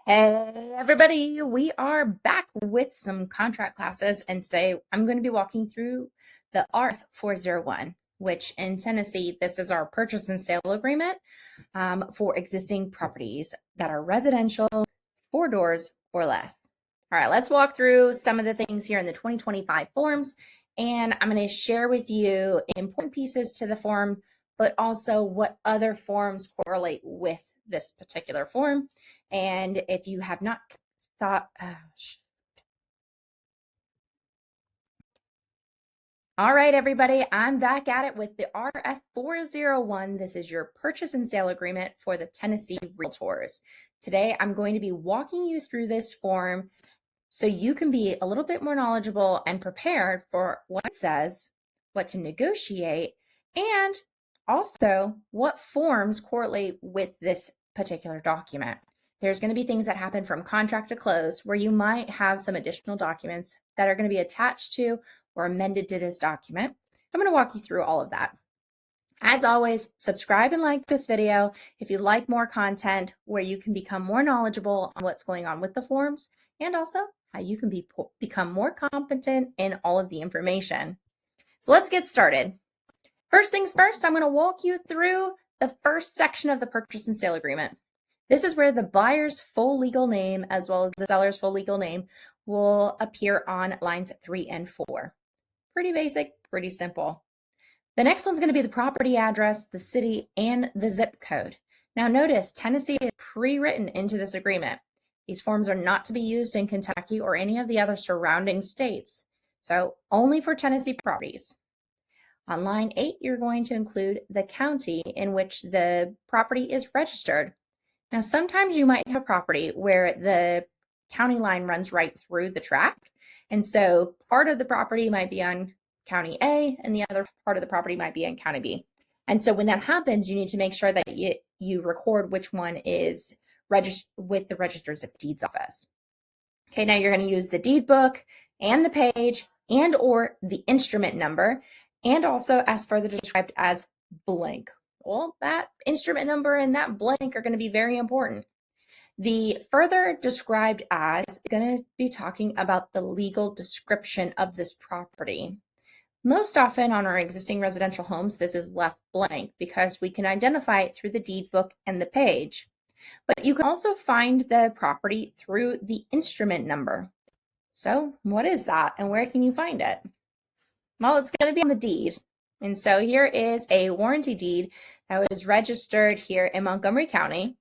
Hey everybody, we are back with some contract classes, and today I'm going to be walking through the RF401, which in Tennessee, this is our purchase and sale agreement for existing properties that are residential, 4 doors or less. All right, let's walk through some of the things here in the 2025 forms, and I'm going to share with you important pieces to the form, but also what other forms correlate with this particular form. And if you have not thought, all right, everybody, I'm back at it with the RF401. This is your purchase and sale agreement for the Tennessee Realtors. Today, I'm going to be walking you through this form so you can be a little bit more knowledgeable and prepared for what it says, what to negotiate, and also what forms correlate with this particular document. There's going to be things that happen from contract to close where you might have some additional documents that are going to be attached to or amended to this document. I'm going to walk you through all of that. As always, subscribe and like this video if you like more content where you can become more knowledgeable on what's going on with the forms and also how you can become more competent in all of the information. So let's get started. First things first, I'm going to walk you through the first section of the purchase and sale agreement. This is where the buyer's full legal name as well as the seller's full legal name will appear on lines 3 and 4. Pretty basic, pretty simple. The next one's going to be the property address, the city, and the zip code. Now notice Tennessee is pre-written into this agreement. These forms are not to be used in Kentucky or any of the other surrounding states. So only for Tennessee properties. On line 8, you're going to include the county in which the property is registered. Now, sometimes you might have a property where the county line runs right through the tract. And so part of the property might be on County A and the other part of the property might be in County B. And so when that happens, you need to make sure that you record which one is registered with the Registers of Deeds office. Okay, now you're going to use the deed book and the page and or the instrument number, and also as further described as blank. Well, that instrument number and that blank are going to be very important. The further described as is going to be talking about the legal description of this property. Most often on our existing residential homes, this is left blank because we can identify it through the deed book and the page. But you can also find the property through the instrument number. So what is that and where can you find it? Well, it's going to be on the deed. And so here is a warranty deed that was registered here in Montgomery County.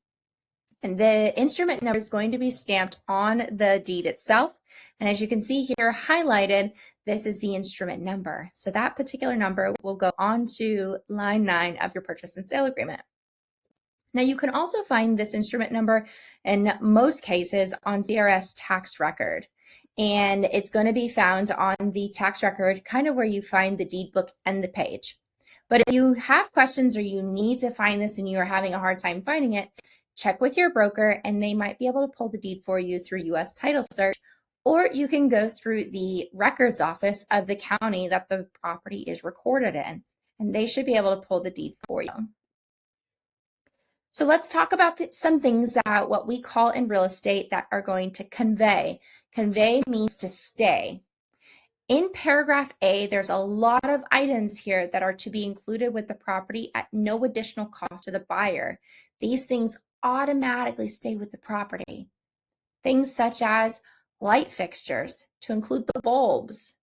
And the instrument number is going to be stamped on the deed itself. And as you can see here highlighted, this is the instrument number. So that particular number will go on to line 9 of your purchase and sale agreement. Now you can also find this instrument number in most cases on CRS tax record. And it's going to be found on the tax record, kind of where you find the deed book and the page. But if you have questions or you need to find this and you are having a hard time finding it, check with your broker and they might be able to pull the deed for you through U.S. title search, or you can go through the records office of the county that the property is recorded in, and they should be able to pull the deed for you. So let's talk about some things that what we call in real estate that are going to convey. Convey means to stay. In paragraph A, there's a lot of items here that are to be included with the property at no additional cost to the buyer. These things automatically stay with the property. Things such as light fixtures, to include the bulbs.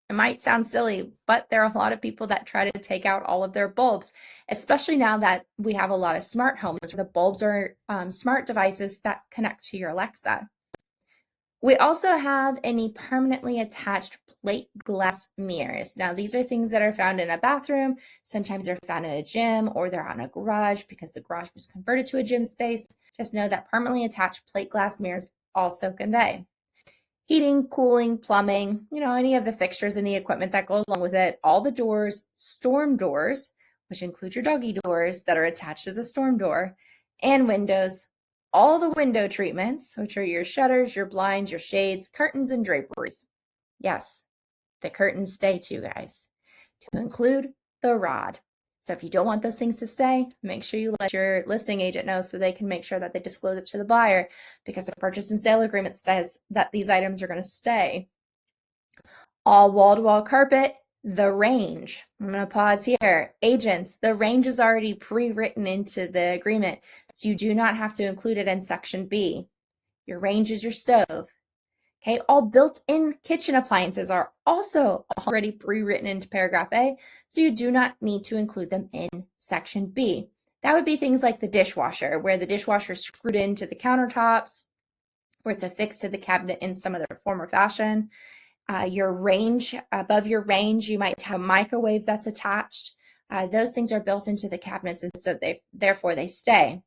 It might sound silly, but there are a lot of people that try to take out all of their bulbs, especially now that we have a lot of smart homes where the bulbs are smart devices that connect to your Alexa. We also have any permanently attached plate glass mirrors. Now, these are things that are found in a bathroom. Sometimes they're found in a gym or they're on a garage because the garage was converted to a gym space. Just know that permanently attached plate glass mirrors also convey. Heating, cooling, plumbing, any of the fixtures and the equipment that go along with it, all the doors, storm doors, which include your doggy doors that are attached as a storm door, and windows, all the window treatments, which are your shutters, your blinds, your shades, curtains, and draperies. Yes, the curtains stay too, guys, to include the rod. So if you don't want those things to stay, make sure you let your listing agent know so they can make sure that they disclose it to the buyer, because the purchase and sale agreement says that these items are going to stay. All wall-to-wall carpet, the range. I'm going to pause here. Agents, the range is already pre-written into the agreement, so you do not have to include it in section B. Your range is your stove. Okay, all built-in kitchen appliances are also already pre-written into paragraph A, so you do not need to include them in section B. That would be things like the dishwasher, where the dishwasher is screwed into the countertops, or it's affixed to the cabinet in some other form or fashion. Your range, above your range, you might have a microwave that's attached. Those things are built into the cabinets, and so therefore they stay.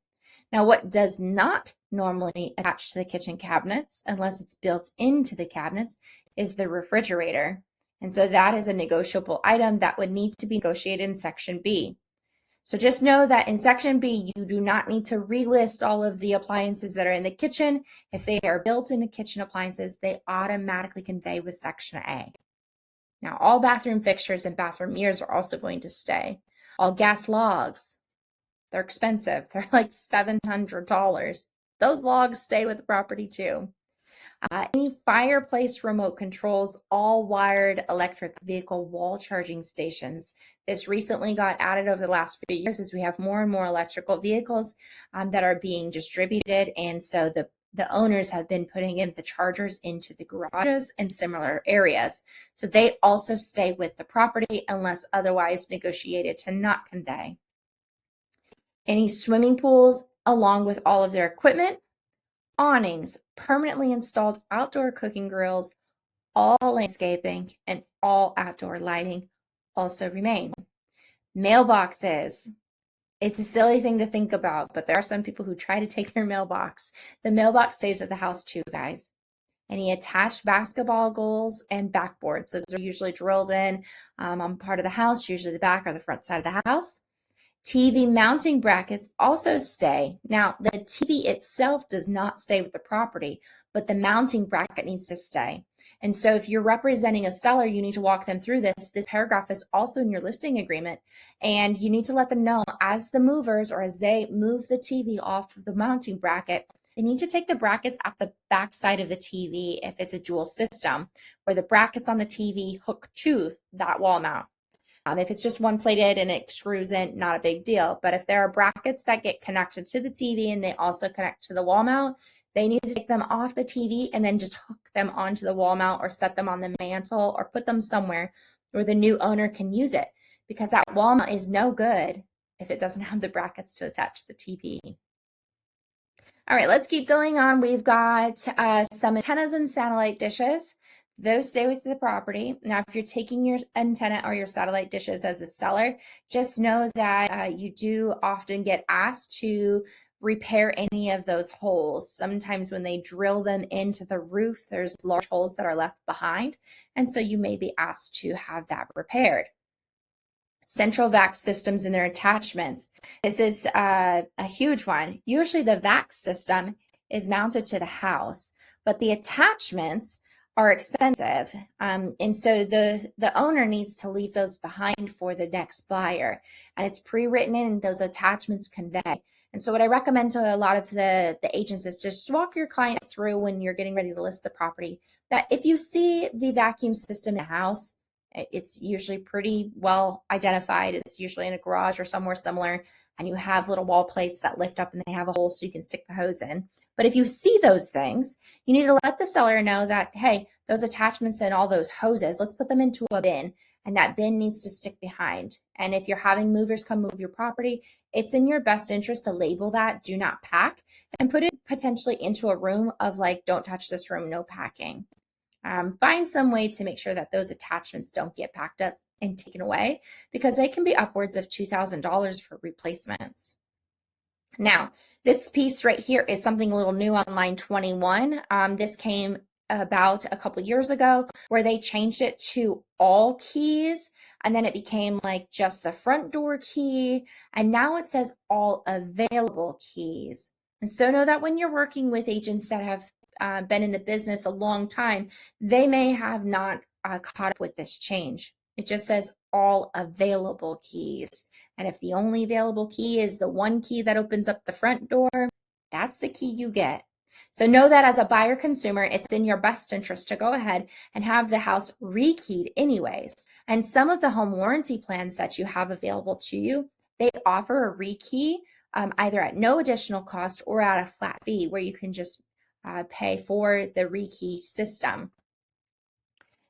Now, what does not normally attach to the kitchen cabinets, unless it's built into the cabinets, is the refrigerator. And so that is a negotiable item that would need to be negotiated in section B. So just know that in section B, you do not need to relist all of the appliances that are in the kitchen. If they are built into kitchen appliances, they automatically convey with section A. Now, all bathroom fixtures and bathroom mirrors are also going to stay. All gas logs, they're expensive. They're like $700. Those logs stay with the property too. Any fireplace remote controls, all wired electric vehicle wall charging stations. This recently got added over the last few years as we have more and more electrical vehicles that are being distributed. And so the owners have been putting in the chargers into the garages and similar areas. So they also stay with the property unless otherwise negotiated to not convey. Any swimming pools along with all of their equipment, awnings, permanently installed outdoor cooking grills, all landscaping, and all outdoor lighting also remain. Mailboxes. It's a silly thing to think about, but there are some people who try to take their mailbox. The mailbox stays with the house too, guys. Any attached basketball goals and backboards. Those are usually drilled in on part of the house, usually the back or the front side of the house. TV mounting brackets also stay. Now, the TV itself does not stay with the property, but the mounting bracket needs to stay. And so if you're representing a seller, you need to walk them through this. This paragraph is also in your listing agreement, and you need to let them know as the movers or as they move the TV off of the mounting bracket, they need to take the brackets off the back side of the TV if it's a dual system, where the brackets on the TV hook to that wall mount. If it's just one plated and it screws in, not a big deal. But if there are brackets that get connected to the TV and they also connect to the wall mount, they need to take them off the TV and then just hook them onto the wall mount or set them on the mantle or put them somewhere where the new owner can use it, because that wall mount is no good if it doesn't have the brackets to attach to the TV. All right, let's keep going on. We've got some antennas and satellite dishes. Those stay with the property. Now, if you're taking your antenna or your satellite dishes as a seller, just know that you do often get asked to repair any of those holes. Sometimes when they drill them into the roof, there's large holes that are left behind. And so you may be asked to have that repaired. Central vac systems and their attachments. This is a huge one. Usually the vac system is mounted to the house, but the attachments are expensive. And so the owner needs to leave those behind for the next buyer. And it's pre-written in, and those attachments convey. And so what I recommend to a lot of the agents is just walk your client through when you're getting ready to list the property, that if you see the vacuum system in the house, it's usually pretty well identified. It's usually in a garage or somewhere similar, and you have little wall plates that lift up and they have a hole so you can stick the hose in. But if you see those things, you need to let the seller know that, hey, those attachments and all those hoses, let's put them into a bin, and that bin needs to stick behind. And if you're having movers come move your property, it's in your best interest to label that do not pack and put it potentially into a room of like, don't touch this room, no packing. Find some way to make sure that those attachments don't get packed up and taken away, because they can be upwards of $2,000 for replacements. Now, this piece right here is something a little new on line 21. This came about a couple years ago, where they changed it to all keys, and then it became like just the front door key, and now it says all available keys. And so know that when you're working with agents that have been in the business a long time, they may have not caught up with this change. It just says all available keys. And if the only available key is the one key that opens up the front door, that's the key you get. So know that as a buyer consumer, it's in your best interest to go ahead and have the house rekeyed anyways. And some of the home warranty plans that you have available to you, they offer a rekey either at no additional cost or at a flat fee where you can just pay for the rekey system.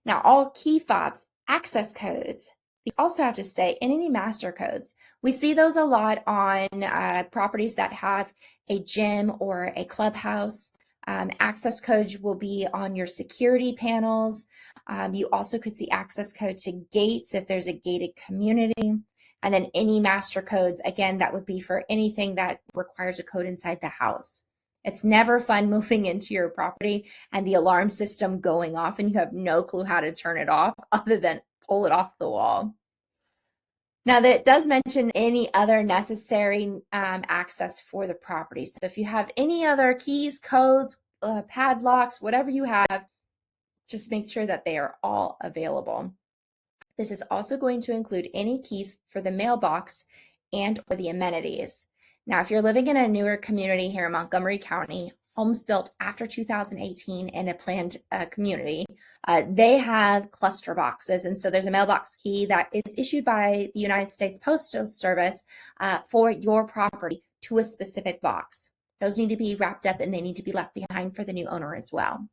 Now, all key fobs, access codes, these also have to stay, and any master codes. We see those a lot on properties that have a gym or a clubhouse. Access codes will be on your security panels. You also could see access code to gates if there's a gated community. And then any master codes, again, that would be for anything that requires a code inside the house. It's never fun moving into your property and the alarm system going off and you have no clue how to turn it off other than pull it off the wall. Now that does mention any other necessary access for the property. So if you have any other keys, codes, padlocks, whatever you have, just make sure that they are all available. This is also going to include any keys for the mailbox and or the amenities. Now, if you're living in a newer community here in Montgomery County, homes built after 2018 in a planned community, they have cluster boxes. And so there's a mailbox key that is issued by the United States Postal Service for your property to a specific box. Those need to be wrapped up and they need to be left behind for the new owner as well.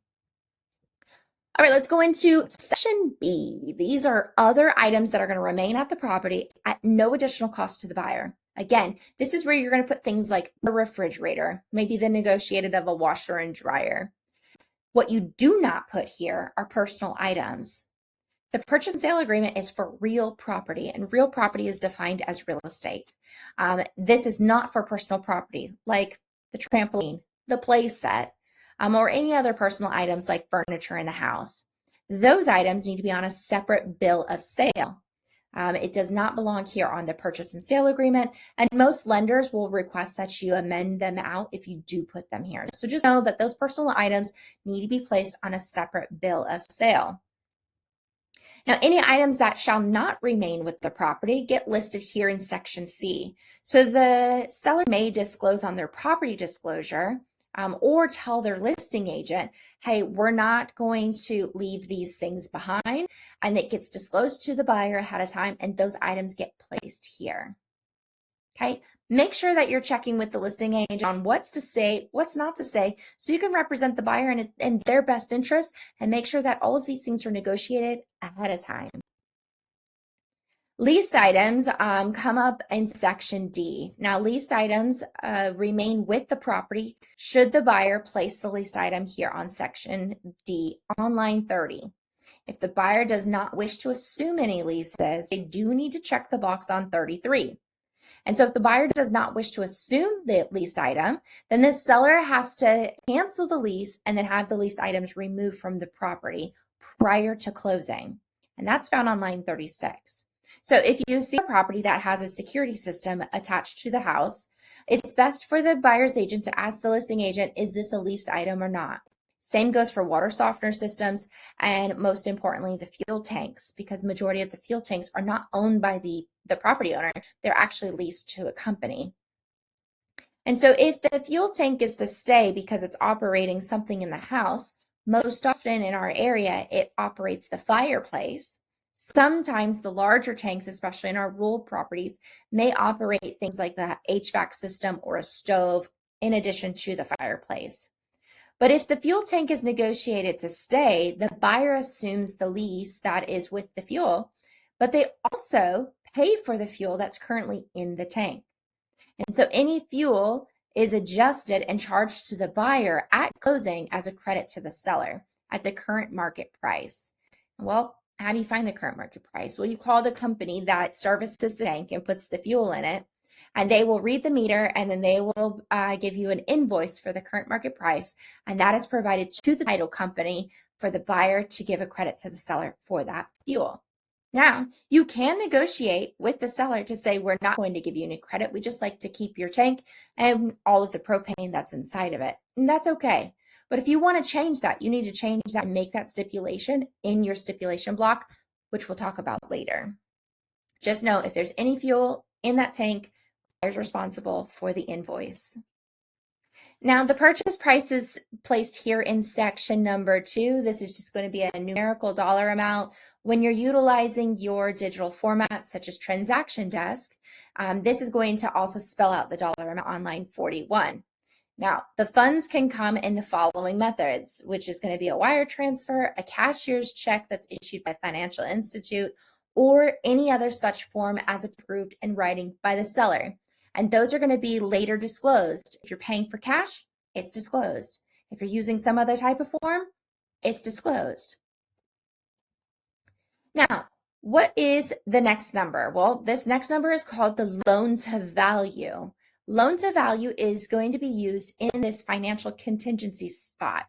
All right, let's go into section B. These are other items that are going to remain at the property at no additional cost to the buyer. Again, this is where you're going to put things like the refrigerator, maybe the negotiated of a washer and dryer. What you do not put here are personal items. The purchase and sale agreement is for real property, and real property is defined as real estate. This is not for personal property like the trampoline, the play set, or any other personal items like furniture in the house. Those items need to be on a separate bill of sale. It does not belong here on the purchase and sale agreement, and most lenders will request that you amend them out if you do put them here. So just know that those personal items need to be placed on a separate bill of sale. Now, any items that shall not remain with the property get listed here in section C. So the seller may disclose on their property disclosure or tell their listing agent, hey, we're not going to leave these things behind, and it gets disclosed to the buyer ahead of time, and those items get placed here. Okay, make sure that you're checking with the listing agent on what's to say, what's not to say, so you can represent the buyer in their best interest and make sure that all of these things are negotiated ahead of time. Leased items come up in section D. Now, leased items remain with the property should the buyer place the leased item here on section D on line 30. If the buyer does not wish to assume any leases, they do need to check the box on 33. And so if the buyer does not wish to assume the leased item, then the seller has to cancel the lease and then have the leased items removed from the property prior to closing. And that's found on line 36. So if you see a property that has a security system attached to the house, it's best for the buyer's agent to ask the listing agent, is this a leased item or not? Same goes for water softener systems, and most importantly, the fuel tanks, because majority of the fuel tanks are not owned by the property owner. They're actually leased to a company. And so if the fuel tank is to stay because it's operating something in the house, most often in our area, it operates the fireplace. Sometimes the larger tanks, especially in our rural properties, may operate things like the HVAC system or a stove in addition to the fireplace. But if the fuel tank is negotiated to stay, the buyer assumes the lease that is with the fuel, but they also pay for the fuel that's currently in the tank. And so any fuel is adjusted and charged to the buyer at closing as a credit to the seller at the current market price. Well, how do you find the current market price? Well, you call the company that services the tank and puts the fuel in it, and they will read the meter, and then they will give you an invoice for the current market price, and that is provided to the title company for the buyer to give a credit to the seller for that fuel. Now, you can negotiate with the seller to say, we're not going to give you any credit. We just like to keep your tank and all of the propane that's inside of it. And that's okay. But if you want to change that, you need to change that and make that stipulation in your stipulation block, which we'll talk about later. Just know if there's any fuel in that tank, the buyer is responsible for the invoice. Now, the purchase price is placed here in section number 2. This is just going to be a numerical dollar amount. When you're utilizing your digital format, such as Transaction Desk, this is going to also spell out the dollar amount on line 41. Now, the funds can come in the following methods, which is going to be a wire transfer, a cashier's check that's issued by financial institute, or any other such form as approved in writing by the seller. And those are going to be later disclosed. If you're paying for cash, it's disclosed. If you're using some other type of form, it's disclosed. Now, what is the next number? Well, this next number is called the loan to value. Loan to value is going to be used in this financial contingency spot.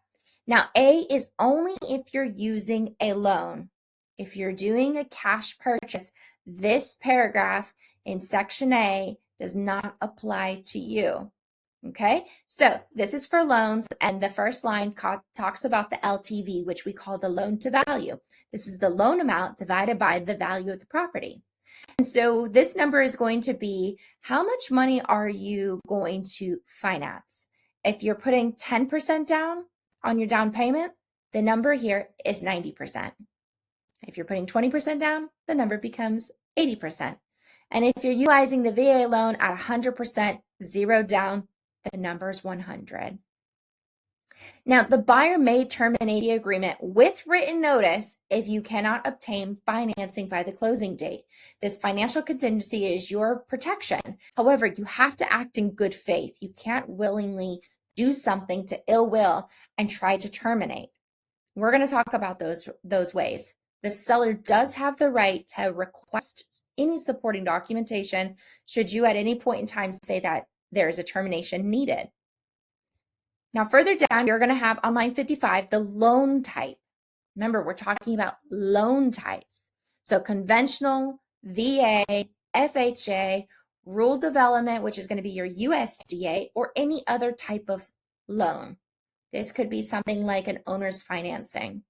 Now, A is only if you're using a loan. If you're doing a cash purchase, this paragraph in section A does not apply to you. Okay, so this is for loans, and the first line talks about the LTV, which we call the loan to value. This is the loan amount divided by the value of the property. And so this number is going to be how much money are you going to finance? If you're putting 10% down on your down payment, the number here is 90%. If you're putting 20% down, the number becomes 80%. And if you're utilizing the VA loan at 100%, zero down, the number is 100. Now, the buyer may terminate the agreement with written notice if you cannot obtain financing by the closing date. This financial contingency is your protection. However, you have to act in good faith. You can't willingly do something to ill will and try to terminate. We're going to talk about those ways. The seller does have the right to request any supporting documentation should you at any point in time say that there is a termination needed. Now, further down, you're going to have on line 55, the loan type. Remember, we're talking about loan types. So conventional, VA, FHA, rural development, which is going to be your USDA, or any other type of loan. This could be something like an owner's financing.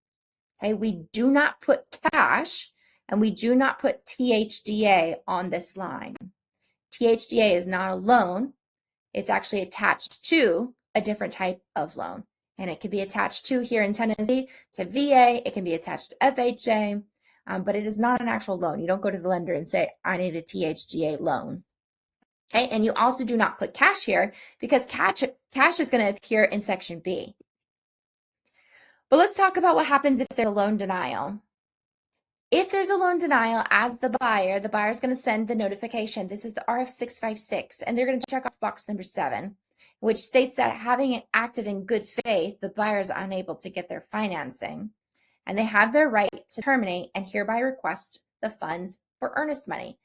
Okay, we do not put cash and we do not put THDA on this line. THDA is not a loan. It's actually attached to a different type of loan. And it can be attached to, here in Tennessee, to VA. It can be attached to FHA, but it is not an actual loan. You don't go to the lender and say, I need a THDA loan. Okay, and you also do not put cash here because cash is going to appear in section B. But let's talk about what happens if there's a loan denial. If there's a loan denial, as the buyer is going to send the notification. This is the RF401, and they're going to check off box number 7, which states that having acted in good faith, the buyer is unable to get their financing, and they have their right to terminate and hereby request the funds for earnest money.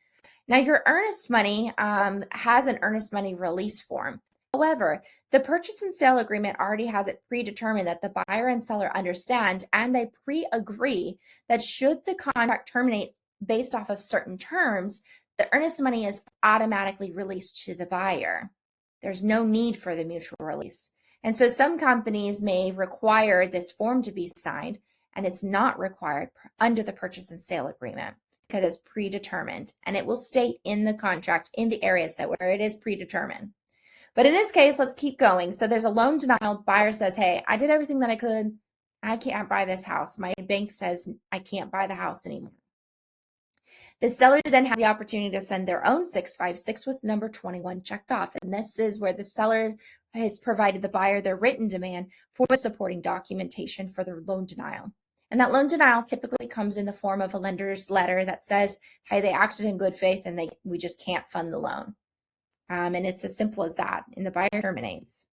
Now, your earnest money has an earnest money release form. However, the purchase and sale agreement already has it predetermined that the buyer and seller understand, and they pre-agree that should the contract terminate based off of certain terms, the earnest money is automatically released to the buyer. There's no need for the mutual release. And so some companies may require this form to be signed, and it's not required under the purchase and sale agreement because it's predetermined, and it will state in the contract in the areas that where it is predetermined. But in this case, let's keep going. So there's a loan denial. Buyer says, hey, I did everything that I could. I can't buy this house. My bank says I can't buy the house anymore. The seller then has the opportunity to send their own 656 with number 21 checked off. And this is where the seller has provided the buyer their written demand for the supporting documentation for their loan denial. And that loan denial typically comes in the form of a lender's letter that says, hey, they acted in good faith and we just can't fund the loan. And it's as simple as that, and the buyer terminates.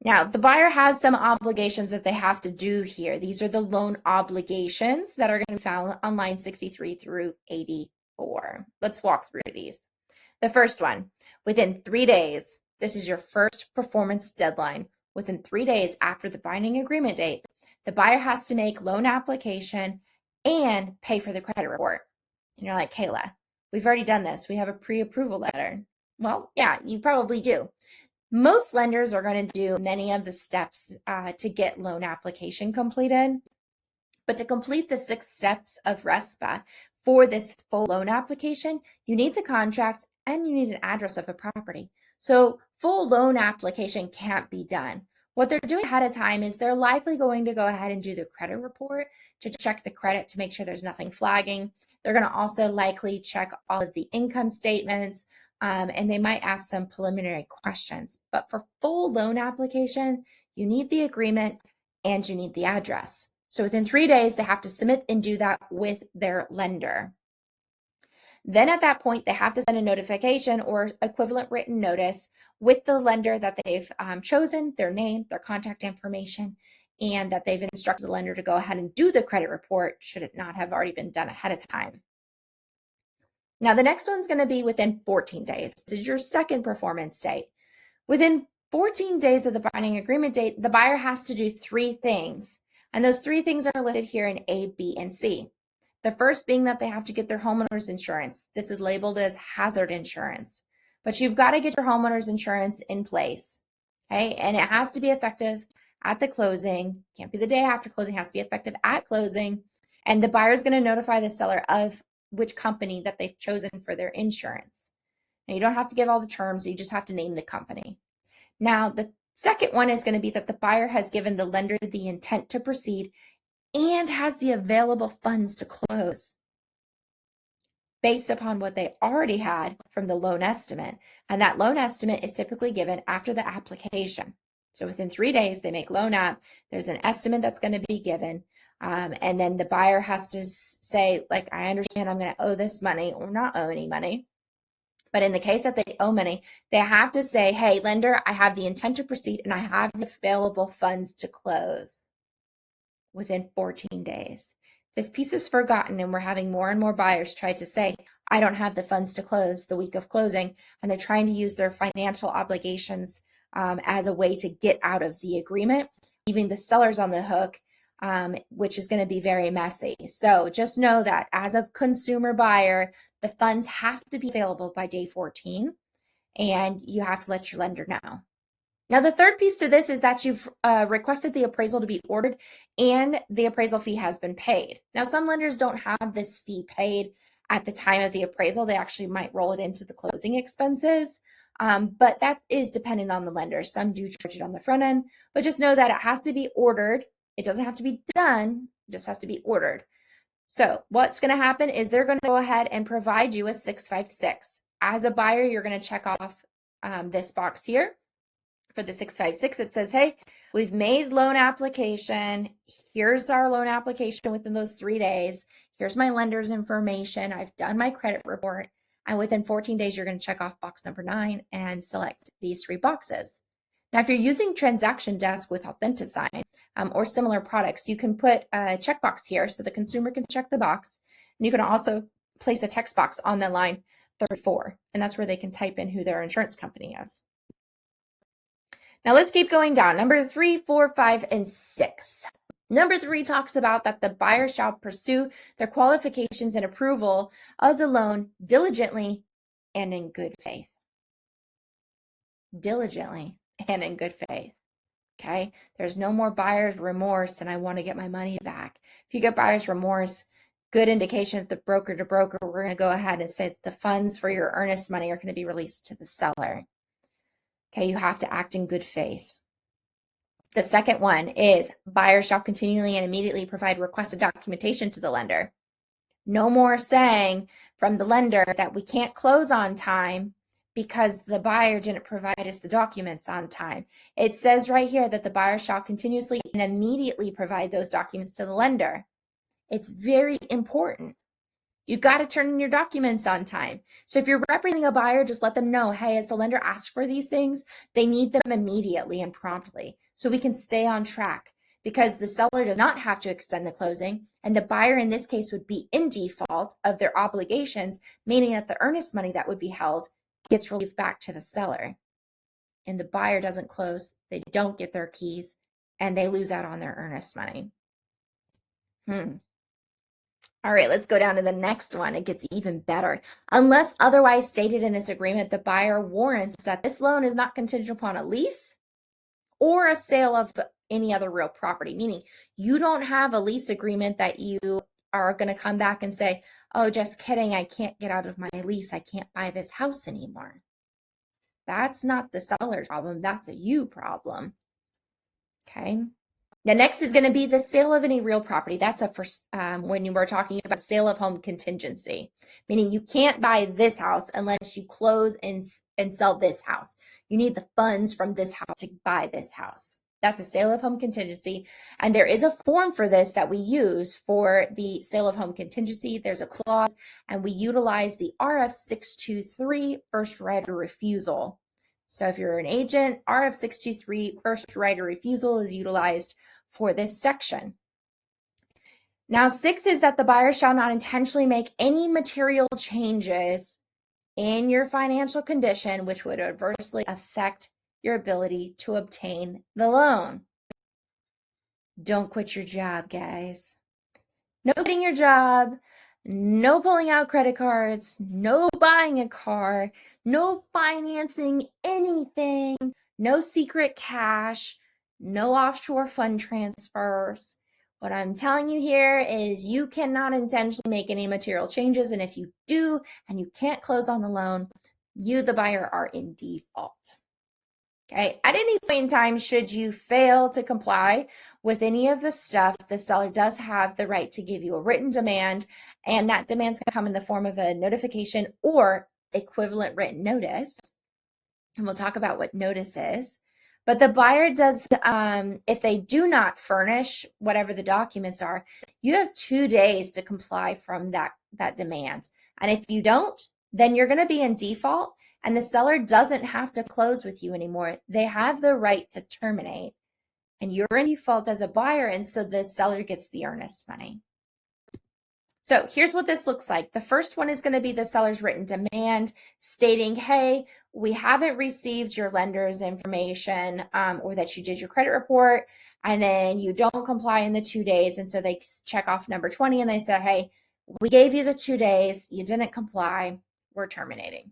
Now, the buyer has some obligations that they have to do here. These are the loan obligations that are going to be found on line 63 through 84. Let's walk through these. The first one, within 3 days, this is your first performance deadline. Within 3 days after the binding agreement date, the buyer has to make loan application and pay for the credit report. And you're like, Kayla, we've already done this. We have a pre-approval letter. Well, yeah, you probably do. Most lenders are going to do many of the steps to get loan application completed. But to complete the 6 steps of RESPA For this full loan application, you need the contract and you need an address of a property. So full loan application can't be done. What they're doing ahead of time is they're likely going to go ahead and do the credit report to check the credit to make sure there's nothing flagging. They're going to also likely check all of the income statements, and they might ask some preliminary questions. But for full loan application, you need the agreement and you need the address. So within 3 days, they have to submit and do that with their lender. Then at that point, they have to send a notification or equivalent written notice with the lender that they've chosen, their name, their contact information, and that they've instructed the lender to go ahead and do the credit report should it not have already been done ahead of time. Now, the next one's going to be within 14 days. This is your second performance date. Within 14 days of the binding agreement date, the buyer has to do 3 things. And those 3 things are listed here in A, B, and C. The first being that they have to get their homeowner's insurance. This is labeled as hazard insurance. But you've got to get your homeowner's insurance in place. Okay, and it has to be effective at the closing. Can't be the day after closing, it has to be effective at closing. And the buyer is going to notify the seller of which company that they've chosen for their insurance. Now, you don't have to give all the terms, you just have to name the company. Now, the second one is going to be that the buyer has given the lender the intent to proceed and has the available funds to close based upon what they already had from the loan estimate. And that loan estimate is typically given after the application. So within 3 days, they make loan app. There's an estimate that's going to be given. And then the buyer has to say, like, I understand I'm going to owe this money or not owe any money. But in the case that they owe money, they have to say, hey, lender, I have the intent to proceed and I have the available funds to close within 14 days. This piece is forgotten, and we're having more and more buyers try to say, I don't have the funds to close the week of closing, and they're trying to use their financial obligations as a way to get out of the agreement, leaving the sellers on the hook, which is going to be very messy. So just know that as a consumer buyer, the funds have to be available by day 14, and you have to let your lender know. Now, the third piece to this is that you've requested the appraisal to be ordered and the appraisal fee has been paid. Now, some lenders don't have this fee paid at the time of the appraisal. They actually might roll it into the closing expenses, but that is dependent on the lender. Some do charge it on the front end, but just know that it has to be ordered. It doesn't have to be done, it just has to be ordered. So what's going to happen is they're going to go ahead and provide you a 656. As a buyer, you're going to check off this box here. For the 656, it says, hey, we've made loan application. Here's our loan application within those 3 days. Here's my lender's information. I've done my credit report. And within 14 days, you're going to check off box number 9 and select these 3 boxes. Now, if you're using Transaction Desk with Authentisign or similar products, you can put a checkbox here so the consumer can check the box. And you can also place a text box on the line 34, and that's where they can type in who their insurance company is. Now let's keep going down. Number 3, 4, 5, and 6. Number 3 talks about that the buyer shall pursue their qualifications and approval of the loan diligently and in good faith. Diligently and in good faith. Okay? There's no more buyer's remorse and I want to get my money back. If you get buyer's remorse, good indication that the broker to broker, we're going to go ahead and say that the funds for your earnest money are going to be released to the seller. Okay, you have to act in good faith. The second one is buyer shall continually and immediately provide requested documentation to the lender. No more saying from the lender that we can't close on time because the buyer didn't provide us the documents on time. It says right here that the buyer shall continuously and immediately provide those documents to the lender. It's very important. You got to turn in your documents on time. So if you're representing a buyer, just let them know, hey, as the lender asks for these things, they need them immediately and promptly so we can stay on track, because the seller does not have to extend the closing, and the buyer in this case would be in default of their obligations, meaning that the earnest money that would be held gets relieved back to the seller. And the buyer doesn't close, they don't get their keys, and they lose out on their earnest money. All right, let's go down to the next one. It gets even better. Unless otherwise stated in this agreement, the buyer warrants that this loan is not contingent upon a lease or a sale of any other real property, meaning you don't have a lease agreement that you are going to come back and say, oh, just kidding, I can't get out of my lease, I can't buy this house anymore. That's not the seller's problem, that's a you problem. Okay. The next is going to be the sale of any real property. That's a first when you were talking about sale of home contingency, meaning you can't buy this house unless you close and sell this house. You need the funds from this house to buy this house. That's a sale of home contingency. And there is a form for this that we use for the sale of home contingency. There's a clause, and we utilize the RF623 first right of refusal. So if you're an agent, RF623 first right of refusal is utilized for this section. Now, 6 is that the buyer shall not intentionally make any material changes in your financial condition which would adversely affect your ability to obtain the loan. Don't quit your job, guys. No quitting your job, no pulling out credit cards, no buying a car, no financing anything, no secret cash, no offshore fund transfers. What I'm telling you here is you cannot intentionally make any material changes, and if you do and you can't close on the loan, you, the buyer, are in default. Okay, at any point in time, should you fail to comply with any of the stuff, the seller does have the right to give you a written demand, and that demand's going to come in the form of a notification or equivalent written notice. And we'll talk about what notice is. But the buyer does, if they do not furnish whatever the documents are, you have 2 days to comply from that demand. And if you don't, then you're going to be in default. And the seller doesn't have to close with you anymore. They have the right to terminate. And you're in default as a buyer, and so the seller gets the earnest money. So here's what this looks like. The first one is going to be the seller's written demand stating, hey, we haven't received your lender's information or that you did your credit report, and then you don't comply in the 2 days. And so they check off number 20 and they say, hey, we gave you the 2 days, you didn't comply, we're terminating.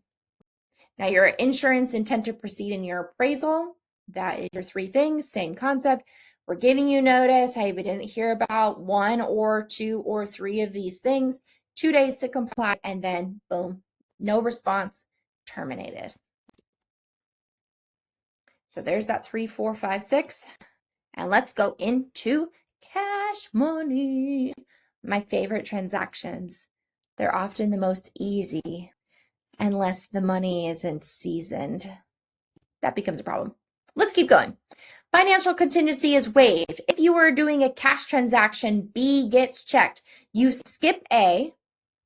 Now, your insurance, intent to proceed, in your appraisal, that is your 3 things, same concept. We're giving you notice, hey, we didn't hear about 1 or 2 or 3 of these things, 2 days to comply, and then boom, no response, terminated. So there's that 3, 4, 5, 6. And let's go into cash money. My favorite transactions. They're often the most easy unless the money isn't seasoned. That becomes a problem. Let's keep going. Financial contingency is waived. If you are doing a cash transaction, B gets checked. You skip A,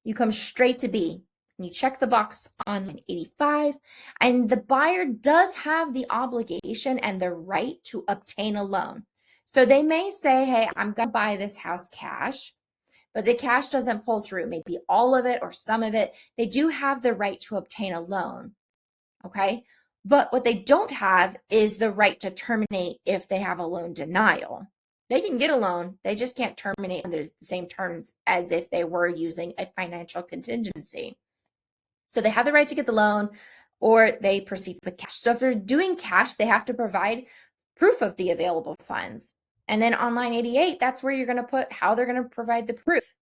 you come straight to B, and you check the box on line 85, and the buyer does have the obligation and the right to obtain a loan. So they may say, hey, I'm going to buy this house cash, but the cash doesn't pull through, maybe all of it or some of it. They do have the right to obtain a loan, okay? But what they don't have is the right to terminate if they have a loan denial. They can get a loan, they just can't terminate under the same terms as if they were using a financial contingency. So they have the right to get the loan, or they proceed with cash. So if they're doing cash, they have to provide proof of the available funds. And then on line 88, that's where you're going to put how they're going to provide the proof.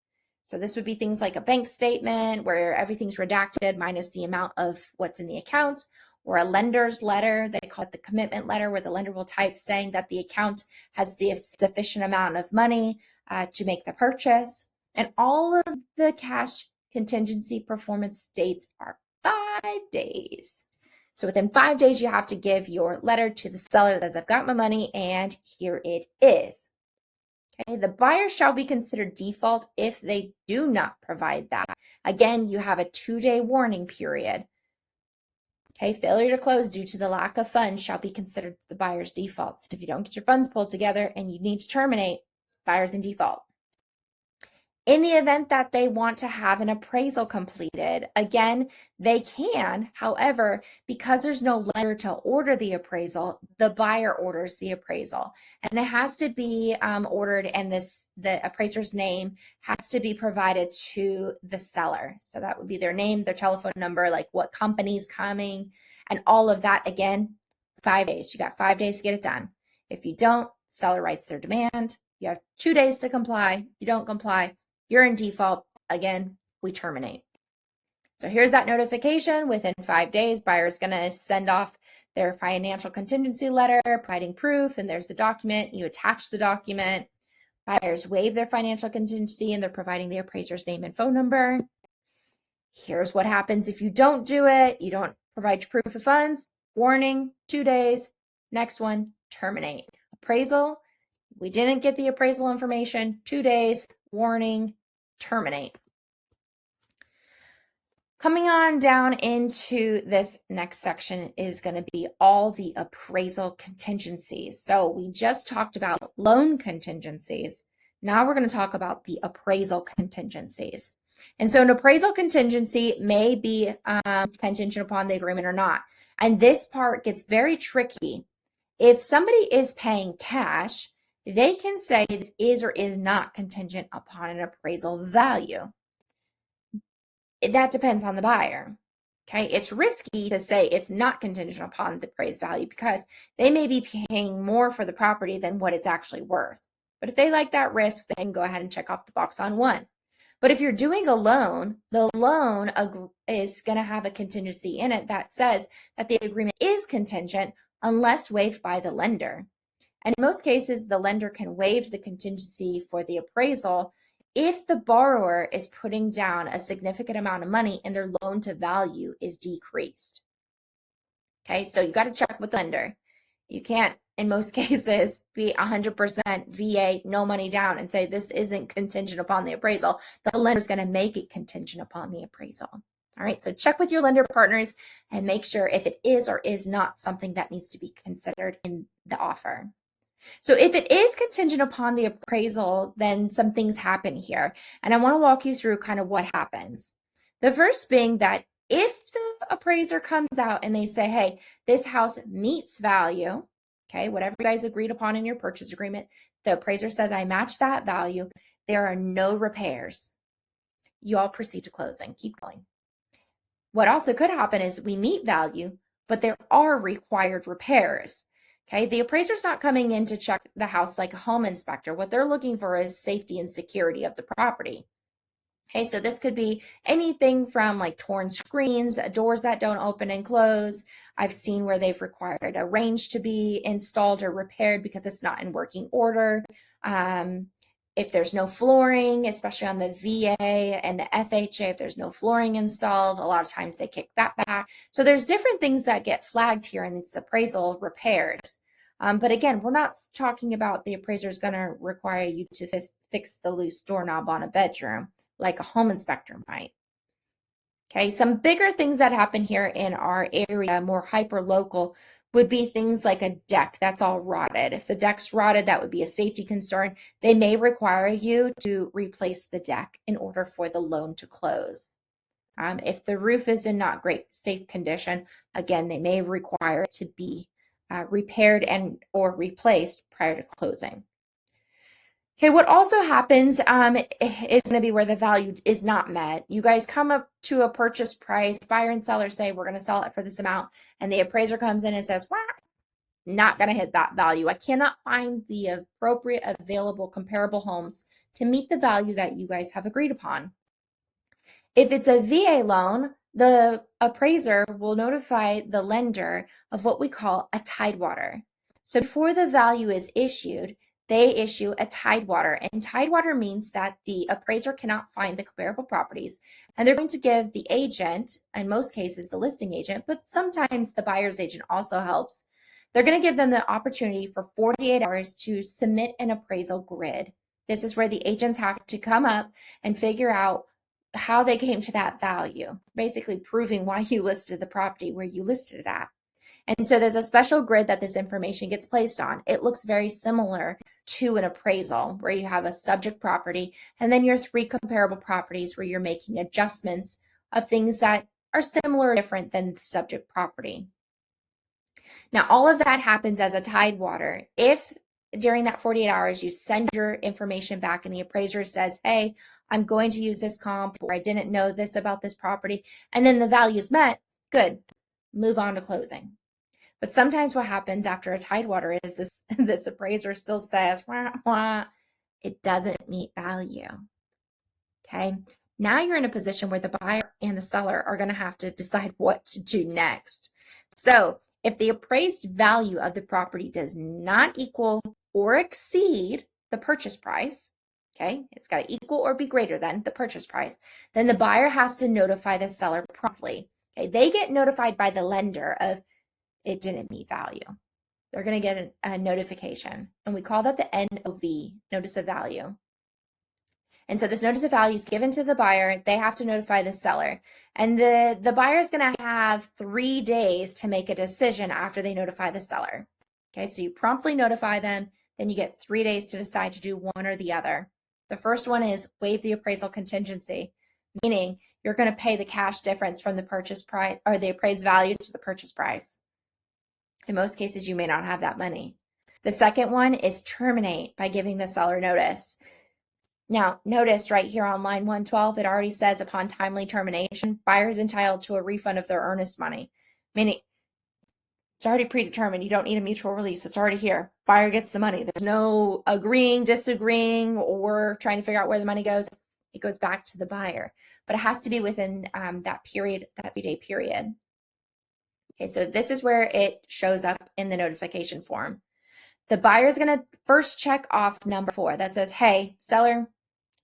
So this would be things like a bank statement where everything's redacted minus the amount of what's in the accounts, or a lender's letter. They call it the commitment letter, where the lender will type saying that the account has the sufficient amount of money to make the purchase. And all of the cash contingency performance dates are 5 days. So within 5 days, you have to give your letter to the seller that says, I've got my money and here it is. Okay, the buyer shall be considered default if they do not provide that. Again, you have a 2-day warning period. Okay, failure to close due to the lack of funds shall be considered the buyer's default. So if you don't get your funds pulled together and you need to terminate, buyer's in default. In the event that they want to have an appraisal completed, again, they can. However, because there's no lender to order the appraisal, the buyer orders the appraisal. And it has to be ordered, and the appraiser's name has to be provided to the seller. So that would be their name, their telephone number, like what company's coming, and all of that. Again, 5 days. You got 5 days to get it done. If you don't, seller writes their demand. You have 2 days to comply. You don't comply, you're in default. Again, we terminate. So here's that notification. Within 5 days, buyer's going to send off their financial contingency letter, providing proof, and there's the document. You attach the document. Buyers waive their financial contingency, and they're providing the appraiser's name and phone number. Here's what happens if you don't do it. You don't provide your proof of funds. Warning, 2 days. Next one, terminate. Appraisal, we didn't get the appraisal information. 2 days, warning, terminate. Coming on down into this next section is going to be all the appraisal contingencies. So we just talked about loan contingencies. Now we're going to talk about the appraisal contingencies. And so an appraisal contingency may be contingent upon the agreement or not. And this part gets very tricky. If somebody is paying cash, they can say this is or is not contingent upon an appraisal value. That depends on the buyer. Okay, it's risky to say it's not contingent upon the appraised value because they may be paying more for the property than what it's actually worth. But if they like that risk, then go ahead and check off the box on one. But if you're doing a loan, the loan is going to have a contingency in it that says that the agreement is contingent unless waived by the lender. And in most cases, the lender can waive the contingency for the appraisal if the borrower is putting down a significant amount of money and their loan to value is decreased. Okay, so you got to check with the lender. You can't, in most cases, be 100% VA, no money down, and say this isn't contingent upon the appraisal. The lender's going to make it contingent upon the appraisal. All right, so check with your lender partners and make sure if it is or is not something that needs to be considered in the offer. So if it is contingent upon the appraisal, then some things happen here. And I want to walk you through kind of what happens. The first being that if the appraiser comes out and they say, hey, this house meets value, okay, whatever you guys agreed upon in your purchase agreement, the appraiser says, I match that value, there are no repairs. You all proceed to closing. Keep going. What also could happen is we meet value, but there are required repairs. Okay, the appraiser's not coming in to check the house like a home inspector. What they're looking for is safety and security of the property. Okay, so this could be anything from like torn screens, doors that don't open and close. I've seen where they've required a range to be installed or repaired because it's not in working order. If there's no flooring, especially on the VA and the FHA, if there's no flooring installed, a lot of times they kick that back. So there's different things that get flagged here in this appraisal repairs. But again, we're not talking about the appraiser is going to require you to fix the loose doorknob on a bedroom like a home inspector might. Okay, some bigger things that happen here in our area, more hyper local, would be things like a deck that's all rotted. If the deck's rotted, that would be a safety concern. They may require you to replace the deck in order for the loan to close. If the roof is in not great state condition, again, they may require it to be repaired and or replaced prior to closing. Okay, what also happens is going to be where the value is not met. You guys come up to a purchase price, buyer and seller say, we're going to sell it for this amount. And the appraiser comes in and says, well, not going to hit that value. I cannot find the appropriate available comparable homes to meet the value that you guys have agreed upon. If it's a VA loan, the appraiser will notify the lender of what we call a tidewater. So before the value is issued, they issue a tidewater, and tidewater means that the appraiser cannot find the comparable properties, and they're going to give the agent, in most cases the listing agent, but sometimes the buyer's agent also helps. They're going to give them the opportunity for 48 hours to submit an appraisal grid. This is where the agents have to come up and figure out how they came to that value, basically proving why you listed the property where you listed it at. And so there's a special grid that this information gets placed on. It looks very similar to an appraisal where you have a subject property and then your 3 comparable properties where you're making adjustments of things that are similar or different than the subject property. Now, all of that happens as a tidewater. If during that 48 hours you send your information back and the appraiser says, hey, I'm going to use this comp, or I didn't know this about this property, and then the value is met, good, move on to closing. But sometimes what happens after a tidewater is this appraiser still says, wah, wah, it doesn't meet value. Okay. Now you're in a position where the buyer and the seller are going to have to decide what to do next. So if the appraised value of the property does not equal or exceed the purchase price, okay, it's got to equal or be greater than the purchase price, then the buyer has to notify the seller promptly. Okay, they get notified by the lender of it didn't meet value. They're going to get a notification, and we call that the NOV, notice of value. And so this notice of value is given to the buyer. They have to notify the seller. And the buyer is going to have 3 days to make a decision after they notify the seller. Okay, so you promptly notify them, then you get 3 days to decide to do one or the other. The first one is waive the appraisal contingency, meaning you're going to pay the cash difference from the purchase price or the appraised value to the purchase price. In most cases, you may not have that money. The second one is terminate by giving the seller notice. Now, notice right here on line 112, it already says upon timely termination, buyer is entitled to a refund of their earnest money, meaning it's already predetermined. You don't need a mutual release. It's already here. Buyer gets the money. There's no agreeing, disagreeing, or trying to figure out where the money goes. It goes back to the buyer, but it has to be within that period, that 3-day period. Okay, so this is where it shows up in the notification form. The buyer is going to first check off number 4 that says, hey, seller,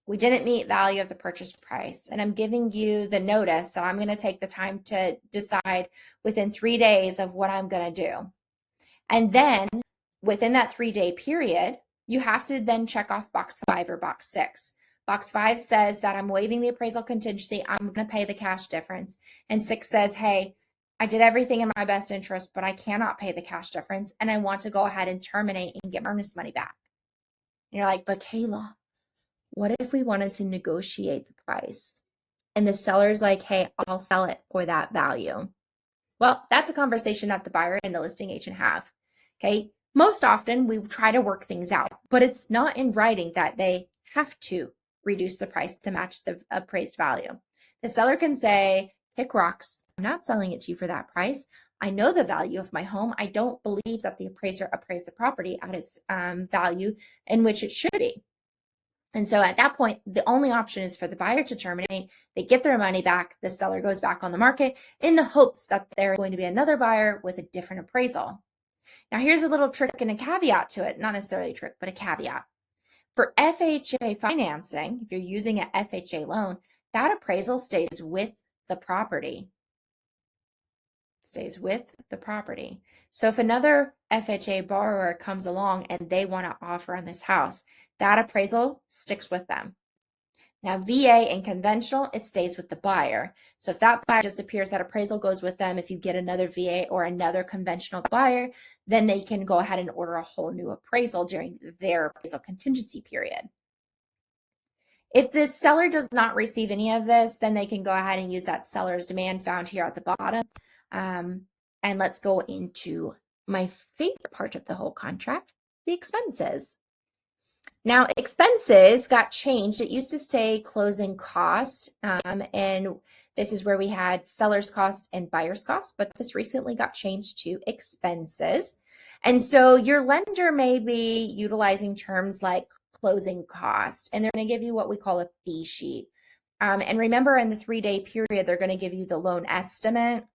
we didn't meet value of the purchase price, and I'm giving you the notice, so I'm going to take the time to decide within 3 days of what I'm going to do. And then within that 3-day period, you have to then check off box 5 or box 6. Box 5 says that I'm waiving the appraisal contingency. I'm going to pay the cash difference. And 6 says, hey, I did everything in my best interest, but I cannot pay the cash difference, and I want to go ahead and terminate and get my earnest money back. And you're like, but Kayla, what if we wanted to negotiate the price? And the seller's like, hey, I'll sell it for that value. Well, that's a conversation that the buyer and the listing agent have. Okay. Most often we try to work things out, but it's not in writing that they have to reduce the price to match the appraised value. The seller can say, pick rocks. I'm not selling it to you for that price. I know the value of my home. I don't believe that the appraiser appraised the property at its value in which it should be. And so at that point, the only option is for the buyer to terminate. They get their money back. The seller goes back on the market in the hopes that there's going to be another buyer with a different appraisal. Now, here's a little trick and a caveat to it. Not necessarily a trick, but a caveat. For FHA financing, if you're using an FHA loan, that appraisal stays with the property. Stays with the property. So if another FHA borrower comes along and they want to offer on this house, that appraisal sticks with them. Now, VA and conventional, it stays with the buyer. So if that buyer disappears, that appraisal goes with them. If you get another VA or another conventional buyer, then they can go ahead and order a whole new appraisal during their appraisal contingency period. If the seller does not receive any of this, then they can go ahead and use that seller's demand found here at the bottom. And let's go into my favorite part of the whole contract, the expenses. Now, expenses got changed. It used to stay closing cost, and this is where we had seller's cost and buyer's cost, but this recently got changed to expenses. And so your lender may be utilizing terms like closing cost, and they're going to give you what we call a fee sheet. And remember, in the 3-day period, they're going to give you the loan estimate.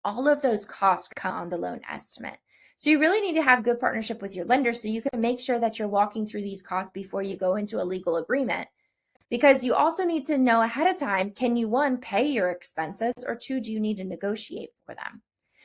All of those costs come on the loan estimate. So you really need to have good partnership with your lender so you can make sure that you're walking through these costs before you go into a legal agreement. Because you also need to know ahead of time, can you, 1, pay your expenses, or 2, do you need to negotiate for them?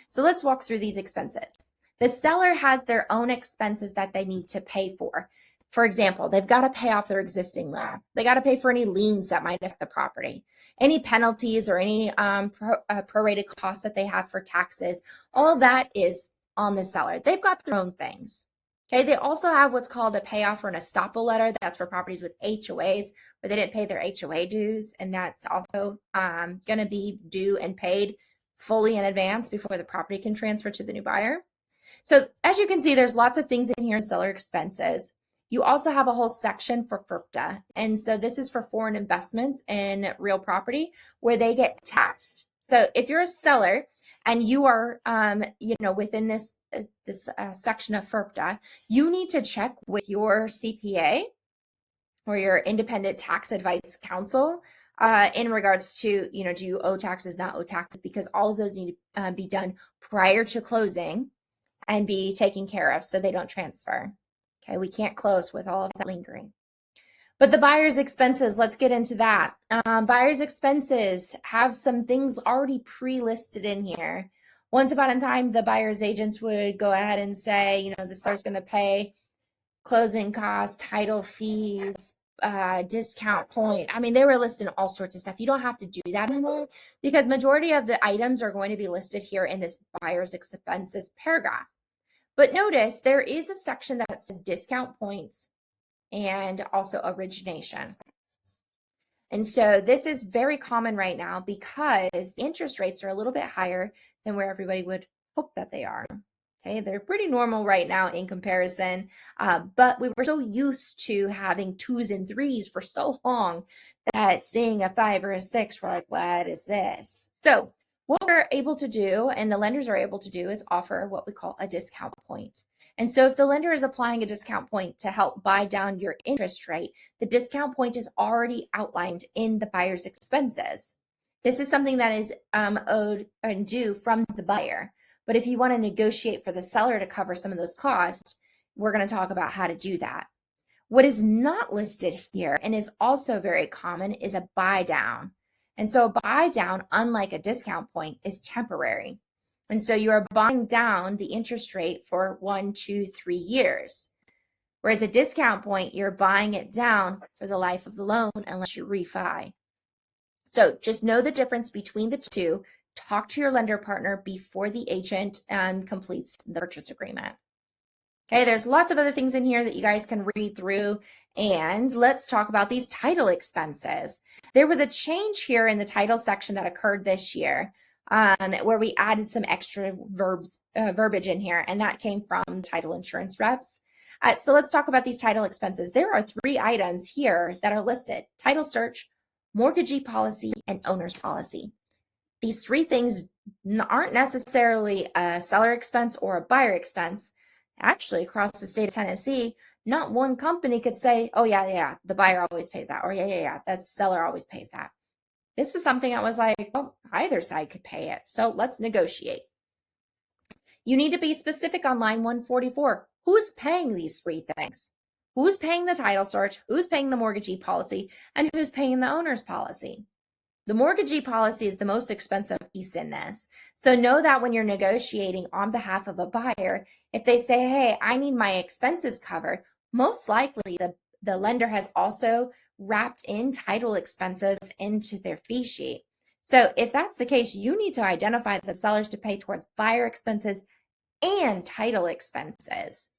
So let's walk through these expenses. The seller has their own expenses that they need to pay for. For example, they've got to pay off their existing loan. They got to pay for any liens that might affect the property, any penalties or any prorated costs that they have for taxes. All of that is on the seller. They've got their own things. Okay, they also have what's called a payoff or an estoppel letter. That's for properties with HOAs where they didn't pay their HOA dues, and that's also going to be due and paid fully in advance before the property can transfer to the new buyer. So as you can see, there's lots of things in here in seller expenses. You also have a whole section for FIRPTA, and so this is for foreign investments in real property where they get taxed. So if you're a seller and you are, within this section of FIRPTA, you need to check with your CPA or your independent tax advice counsel in regards to, do you owe taxes, not owe taxes, because all of those need to be done prior to closing and be taken care of so they don't transfer. Okay, we can't close with all of that lingering. But the buyer's expenses, let's get into that. Buyer's expenses have some things already pre-listed in here. Once upon a time, the buyer's agents would go ahead and say, the seller's going to pay closing costs, title fees, discount point. I mean, they were listing all sorts of stuff. You don't have to do that anymore because majority of the items are going to be listed here in this buyer's expenses paragraph. But notice there is a section that says discount points and also origination. And so this is very common right now because the interest rates are a little bit higher than where everybody would hope that they are. Okay, they're pretty normal right now in comparison, but we were so used to having 2s and 3s for so long that seeing a 5 or a 6, we're like, what is this? So what we're able to do, and the lenders are able to do, is offer what we call a discount point. And so if the lender is applying a discount point to help buy down your interest rate, the discount point is already outlined in the buyer's expenses. This is something that is owed and due from the buyer. But if you want to negotiate for the seller to cover some of those costs, we're going to talk about how to do that. What is not listed here and is also very common is a buy down. And so a buy down, unlike a discount point, is temporary. And so you are buying down the interest rate for 1, 2, 3 years. Whereas a discount point, you're buying it down for the life of the loan unless you refi. So just know the difference between the two. Talk to your lender partner before the agent completes the purchase agreement. Okay, there's lots of other things in here that you guys can read through. And let's talk about these title expenses. There was a change here in the title section that occurred this year where we added some extra verbiage in here, and that came from title insurance reps. So let's talk about these title expenses. There are 3 items here that are listed: title search, mortgagee policy, and owner's policy. These 3 things aren't necessarily a seller expense or a buyer expense. Actually, across the state of Tennessee, not one company could say, oh, yeah, the buyer always pays that, or yeah, that seller always pays that. This was something that was like, well, either side could pay it, so let's negotiate. You need to be specific on line 144. Who's paying these 3 things? Who's paying the title search? Who's paying the mortgagee policy? And who's paying the owner's policy? The mortgagee policy is the most expensive piece in this. So know that when you're negotiating on behalf of a buyer, if they say, hey, I need my expenses covered, most likely the lender has also wrapped in title expenses into their fee sheet. So if that's the case, you need to identify the sellers to pay towards buyer expenses and title expenses.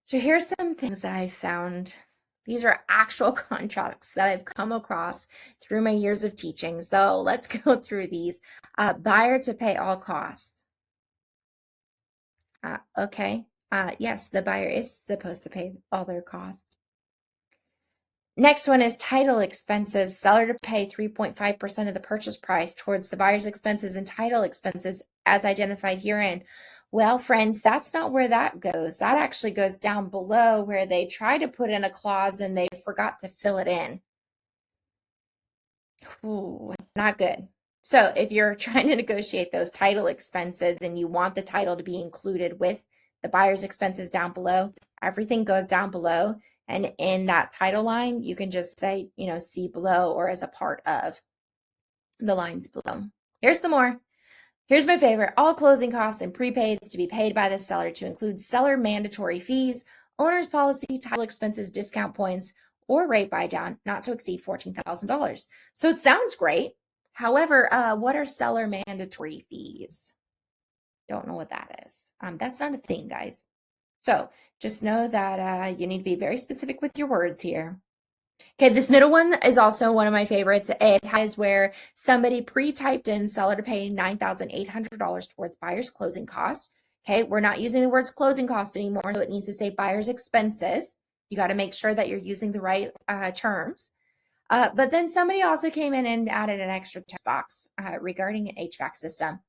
So here's some things that I found. These are actual contracts that I've come across through my years of teaching. So let's go through these. Buyer to pay all costs. Okay. Yes, the buyer is supposed to pay all their costs. Next one is title expenses. Seller to pay 3.5% of the purchase price towards the buyer's expenses and title expenses as identified herein. Well, friends, that's not where that goes. That actually goes down below where they try to put in a clause and they forgot to fill it in. Ooh, not good. So if you're trying to negotiate those title expenses and you want the title to be included with the buyer's expenses down below, everything goes down below. And in that title line, you can just say, see below or as a part of the lines below. Here's some more. Here's my favorite. All closing costs and prepaids to be paid by the seller to include seller mandatory fees, owner's policy, title expenses, discount points, or rate buy down not to exceed $14,000. So it sounds great. However, what are seller mandatory fees? Don't know what that is. That's not a thing, guys. So just know that you need to be very specific with your words here. Okay, this middle one is also one of my favorites. It has where somebody pre-typed in seller to pay $9,800 towards buyer's closing costs. Okay, we're not using the words closing costs anymore, so it needs to say buyer's expenses. You got to make sure that you're using the right terms. But then somebody also came in and added an extra text box regarding an HVAC system.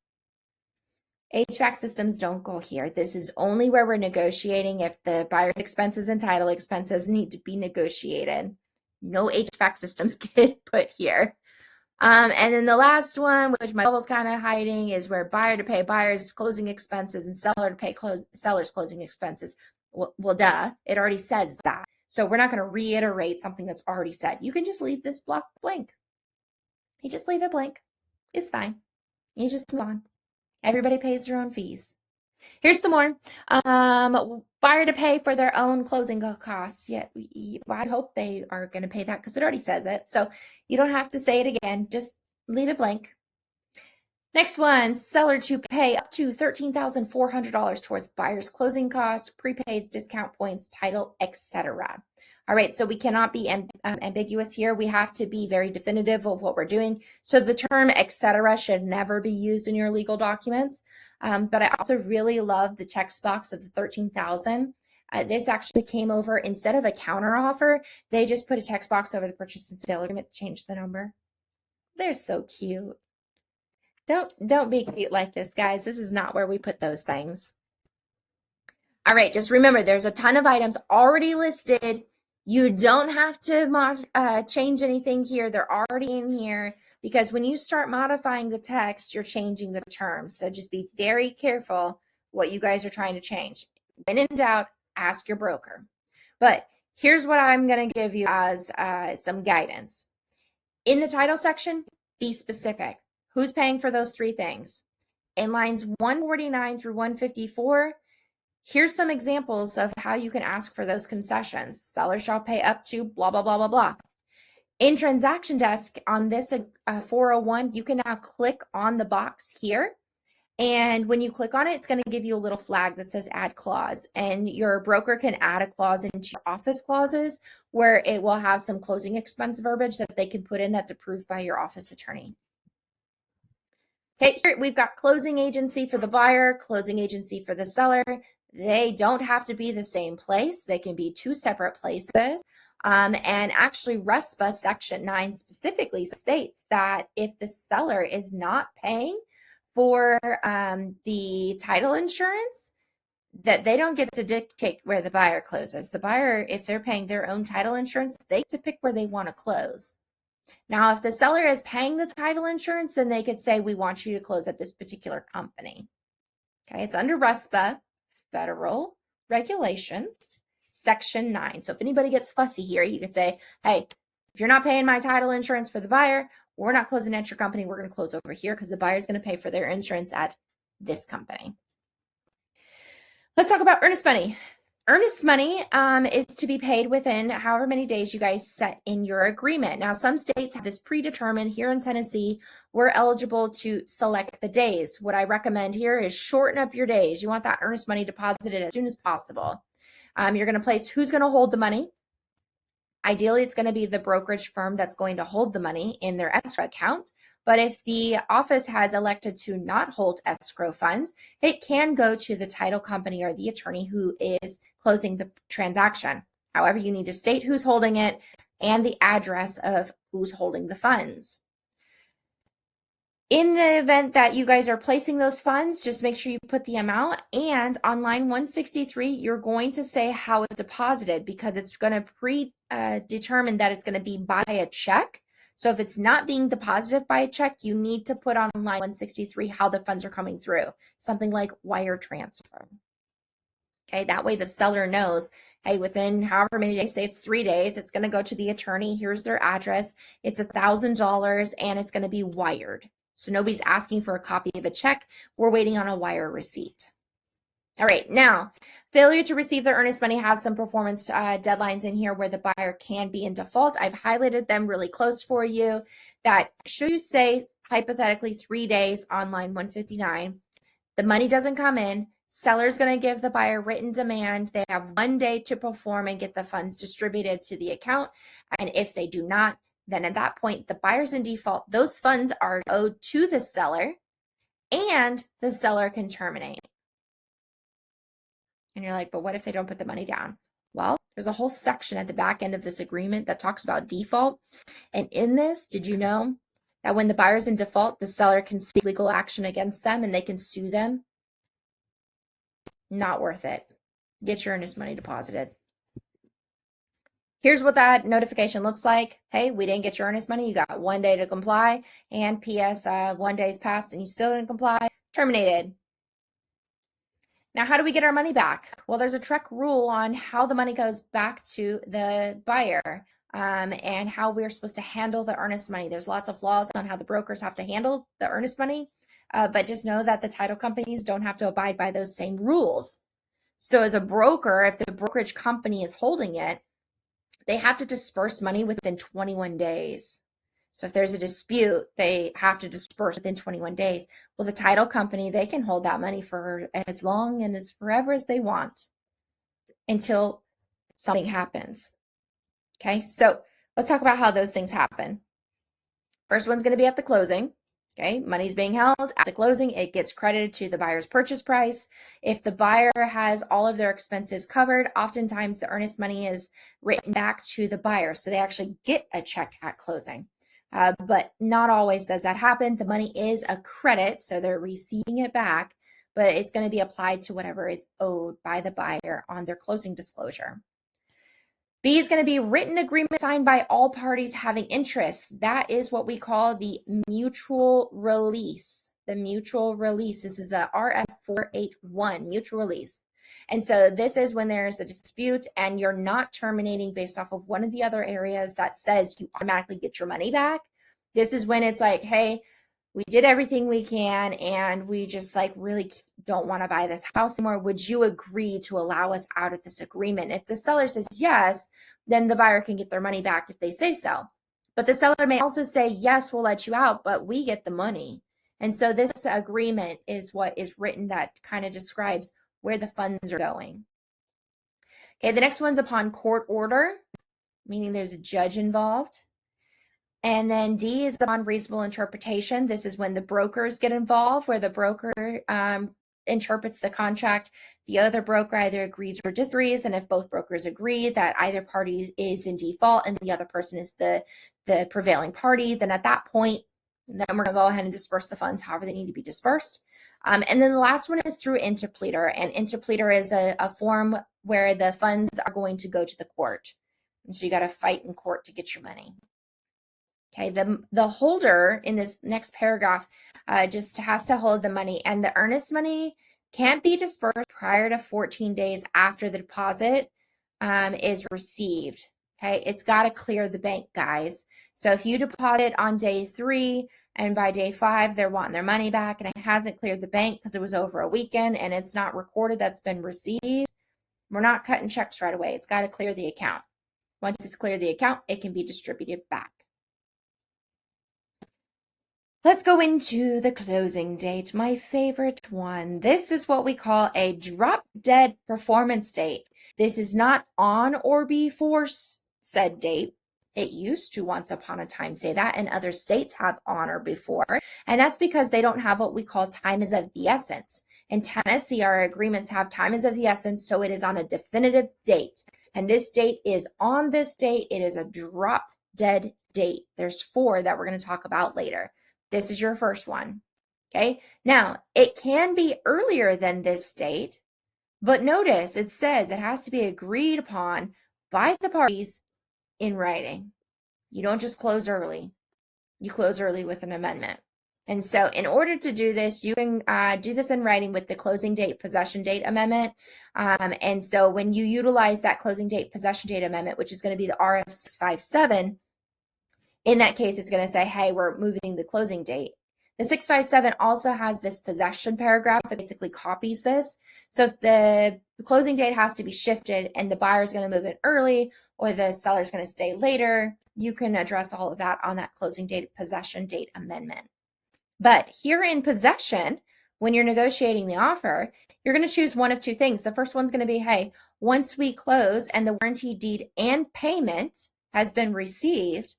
HVAC systems don't go here. This is only where we're negotiating if the buyer's expenses and title expenses need to be negotiated. No HVAC systems get put here. And then the last one, which my bubble's kind of hiding, is where buyer to pay buyers closing expenses and seller to pay sellers closing expenses. Well, duh, it already says that. So we're not going to reiterate something that's already said. You can just leave this block blank. You just leave it blank. It's fine. You just move on. Everybody pays their own fees. Here's some more. Buyer to pay for their own closing costs. Yeah, I hope they are going to pay that because it already says it. So you don't have to say it again. Just leave it blank. Next one, seller to pay up to $13,400 towards buyer's closing costs, prepaids, discount points, title, etc. All right, so we cannot be ambiguous here. We have to be very definitive of what we're doing. So the term etc. should never be used in your legal documents. But I also really love the text box of the $13,000. This actually came over, instead of a counter offer, they just put a text box over the purchase and sale agreement to change the number. They're so cute. Don't be cute like this, guys. This is not where we put those things. All right, just remember, there's a ton of items already listed. You don't have to change anything here. They're already in here, because when you start modifying the text, you're changing the terms. So just be very careful what you guys are trying to change. When in doubt, ask your broker. But here's what I'm going to give you as some guidance. In the title section, be specific. Who's paying for those three things? In lines 149 through 154, here's some examples of how you can ask for those concessions. Seller shall pay up to blah, blah, blah, blah, blah. In transaction desk on this 401, you can now click on the box here. And when you click on it, it's going to give you a little flag that says add clause. And your broker can add a clause into your office clauses where it will have some closing expense verbiage that they can put in that's approved by your office attorney. Okay, here we've got closing agency for the buyer, closing agency for the seller. They don't have to be the same place. They can be two separate places. And actually, RESPA Section 9 specifically states that if the seller is not paying for the title insurance, that they don't get to dictate where the buyer closes. The buyer, if they're paying their own title insurance, they get to pick where they want to close. Now, if the seller is paying the title insurance, then they could say, we want you to close at this particular company. Okay, it's under RESPA, Federal Regulations, Section 9. So if anybody gets fussy here, you could say, hey, if you're not paying my title insurance for the buyer, we're not closing at your company. We're going to close over here because the buyer's going to pay for their insurance at this company. Let's talk about earnest money. Earnest money is to be paid within however many days you guys set in your agreement. Now, some states have this predetermined. Here in Tennessee, we're eligible to select the days. What I recommend here is shorten up your days. You want that earnest money deposited as soon as possible. You're going to place who's going to hold the money. Ideally, it's going to be the brokerage firm that's going to hold the money in their escrow account. But if the office has elected to not hold escrow funds, it can go to the title company or the attorney who is closing the transaction. However, you need to state who's holding it and the address of who's holding the funds. In the event that you guys are placing those funds, just make sure you put the amount, and on line 163, you're going to say how it's deposited, because it's going to predetermine that it's going to be by a check. So if it's not being deposited by a check, you need to put on line 163 how the funds are coming through, something like wire transfer. Okay, that way the seller knows, hey, within however many days, say it's 3 days, it's going to go to the attorney. Here's their address. It's $1,000 and it's going to be wired. So nobody's asking for a copy of a check. We're waiting on a wire receipt. All right, now, failure to receive the earnest money has some performance deadlines in here where the buyer can be in default. I've highlighted them really close for you. That should you say, hypothetically, 3 days on line 159, the money doesn't come in, seller's going to give the buyer written demand. They have 1 day to perform and get the funds distributed to the account. And if they do not, then at that point, the buyer's in default. Those funds are owed to the seller, and the seller can terminate. And you're like, but what if they don't put the money down? Well, there's a whole section at the back end of this agreement that talks about default. And in this, did you know that when the buyer's in default, the seller can seek legal action against them and they can sue them? Not worth it. Get your earnest money deposited. Here's what that notification looks like. Hey, we didn't get your earnest money. You got 1 day to comply. And PS, 1 day's passed and you still didn't comply. Terminated. Now, how do we get our money back? Well, there's a TREC rule on how the money goes back to the buyer and how we're supposed to handle the earnest money. There's lots of laws on how the brokers have to handle the earnest money, but just know that the title companies don't have to abide by those same rules. So as a broker, if the brokerage company is holding it, they have to disperse money within 21 days. So if there's a dispute, they have to disperse within 21 days. Well, the title company, they can hold that money for as long and as forever as they want until something happens. Okay, so let's talk about how those things happen. First one's going to be at the closing. Okay, money's being held at the closing. It gets credited to the buyer's purchase price. If the buyer has all of their expenses covered, oftentimes the earnest money is written back to the buyer. So they actually get a check at closing. But not always does that happen. The money is a credit, so they're receiving it back, but it's going to be applied to whatever is owed by the buyer on their closing disclosure. B is going to be written agreement signed by all parties having interest. That is what we call the mutual release. The mutual release. This is the RF401 mutual release. And so this is when there's a dispute and you're not terminating based off of one of the other areas that says you automatically get your money back. This is when it's like, hey, we did everything we can and we just like really don't want to buy this house anymore. Would you agree to allow us out of this agreement? If the seller says yes, then the buyer can get their money back if they say so. But the seller may also say, yes, we'll let you out, but we get the money. And so this agreement is what is written that kind of describes where the funds are going. Okay, the next one's upon court order, meaning there's a judge involved. And then D is upon reasonable interpretation. This is when the brokers get involved, where the broker interprets the contract. The other broker either agrees or disagrees. And if both brokers agree that either party is in default and the other person is the prevailing party, then at that point, then we're going to go ahead and disperse the funds however they need to be dispersed. And then the last one is through interpleader. And interpleader is a form where the funds are going to go to the court. And so you got to fight in court to get your money. Okay, the holder in this next paragraph just has to hold the money, and the earnest money can't be dispersed prior to 14 days after the deposit is received. Okay, it's got to clear the bank, guys. So if you deposit on day 3 and by day 5 they're wanting their money back and it hasn't cleared the bank because it was over a weekend and it's not recorded that's been received, we're not cutting checks right away. It's got to clear the account. Once it's cleared the account, it can be distributed back. Let's go into the closing date, my favorite one. This is what we call a drop dead performance date. This is not on or before said date. It used to once upon a time say that, and other states have on or before. And that's because they don't have what we call time is of the essence. In Tennessee, our agreements have time is of the essence, so it is on a definitive date. And this date is on this date. It is a drop dead date. There's 4 that we're going to talk about later. This is your first one. Okay. Now, it can be earlier than this date, but notice it says it has to be agreed upon by the parties in writing. You don't just close early. You close early with an amendment. And so in order to do this, you can do this in writing with the closing date, possession date amendment. And so when you utilize that closing date, possession date amendment, which is going to be the RF657, in that case, it's going to say, hey, we're moving the closing date. The 657 also has this possession paragraph that basically copies this. So if the closing date has to be shifted and the buyer is going to move it early or the seller is going to stay later, you can address all of that on that closing date, possession date amendment. But here in possession, when you're negotiating the offer, you're going to choose one of 2 things. The first one's going to be, hey, once we close and the warranty deed and payment has been received,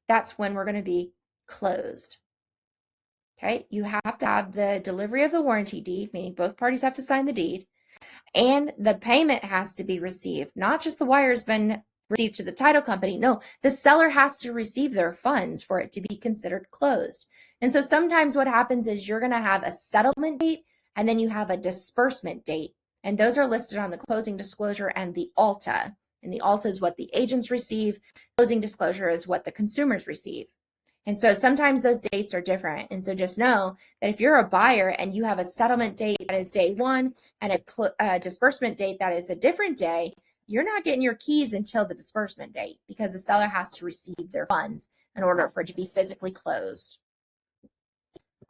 that's when we're going to be closed. Okay, you have to have the delivery of the warranty deed, meaning both parties have to sign the deed, and the payment has to be received. Not just the wire's been received to the title company. No, the seller has to receive their funds for it to be considered closed. And so sometimes what happens is you're going to have a settlement date and then you have a disbursement date. And those are listed on the closing disclosure and the ALTA. And the ALTA is what the agents receive. Closing disclosure is what the consumers receive. And so sometimes those dates are different. And so just know that if you're a buyer and you have a settlement date that is day one and a disbursement date that is a different day, you're not getting your keys until the disbursement date because the seller has to receive their funds in order for it to be physically closed.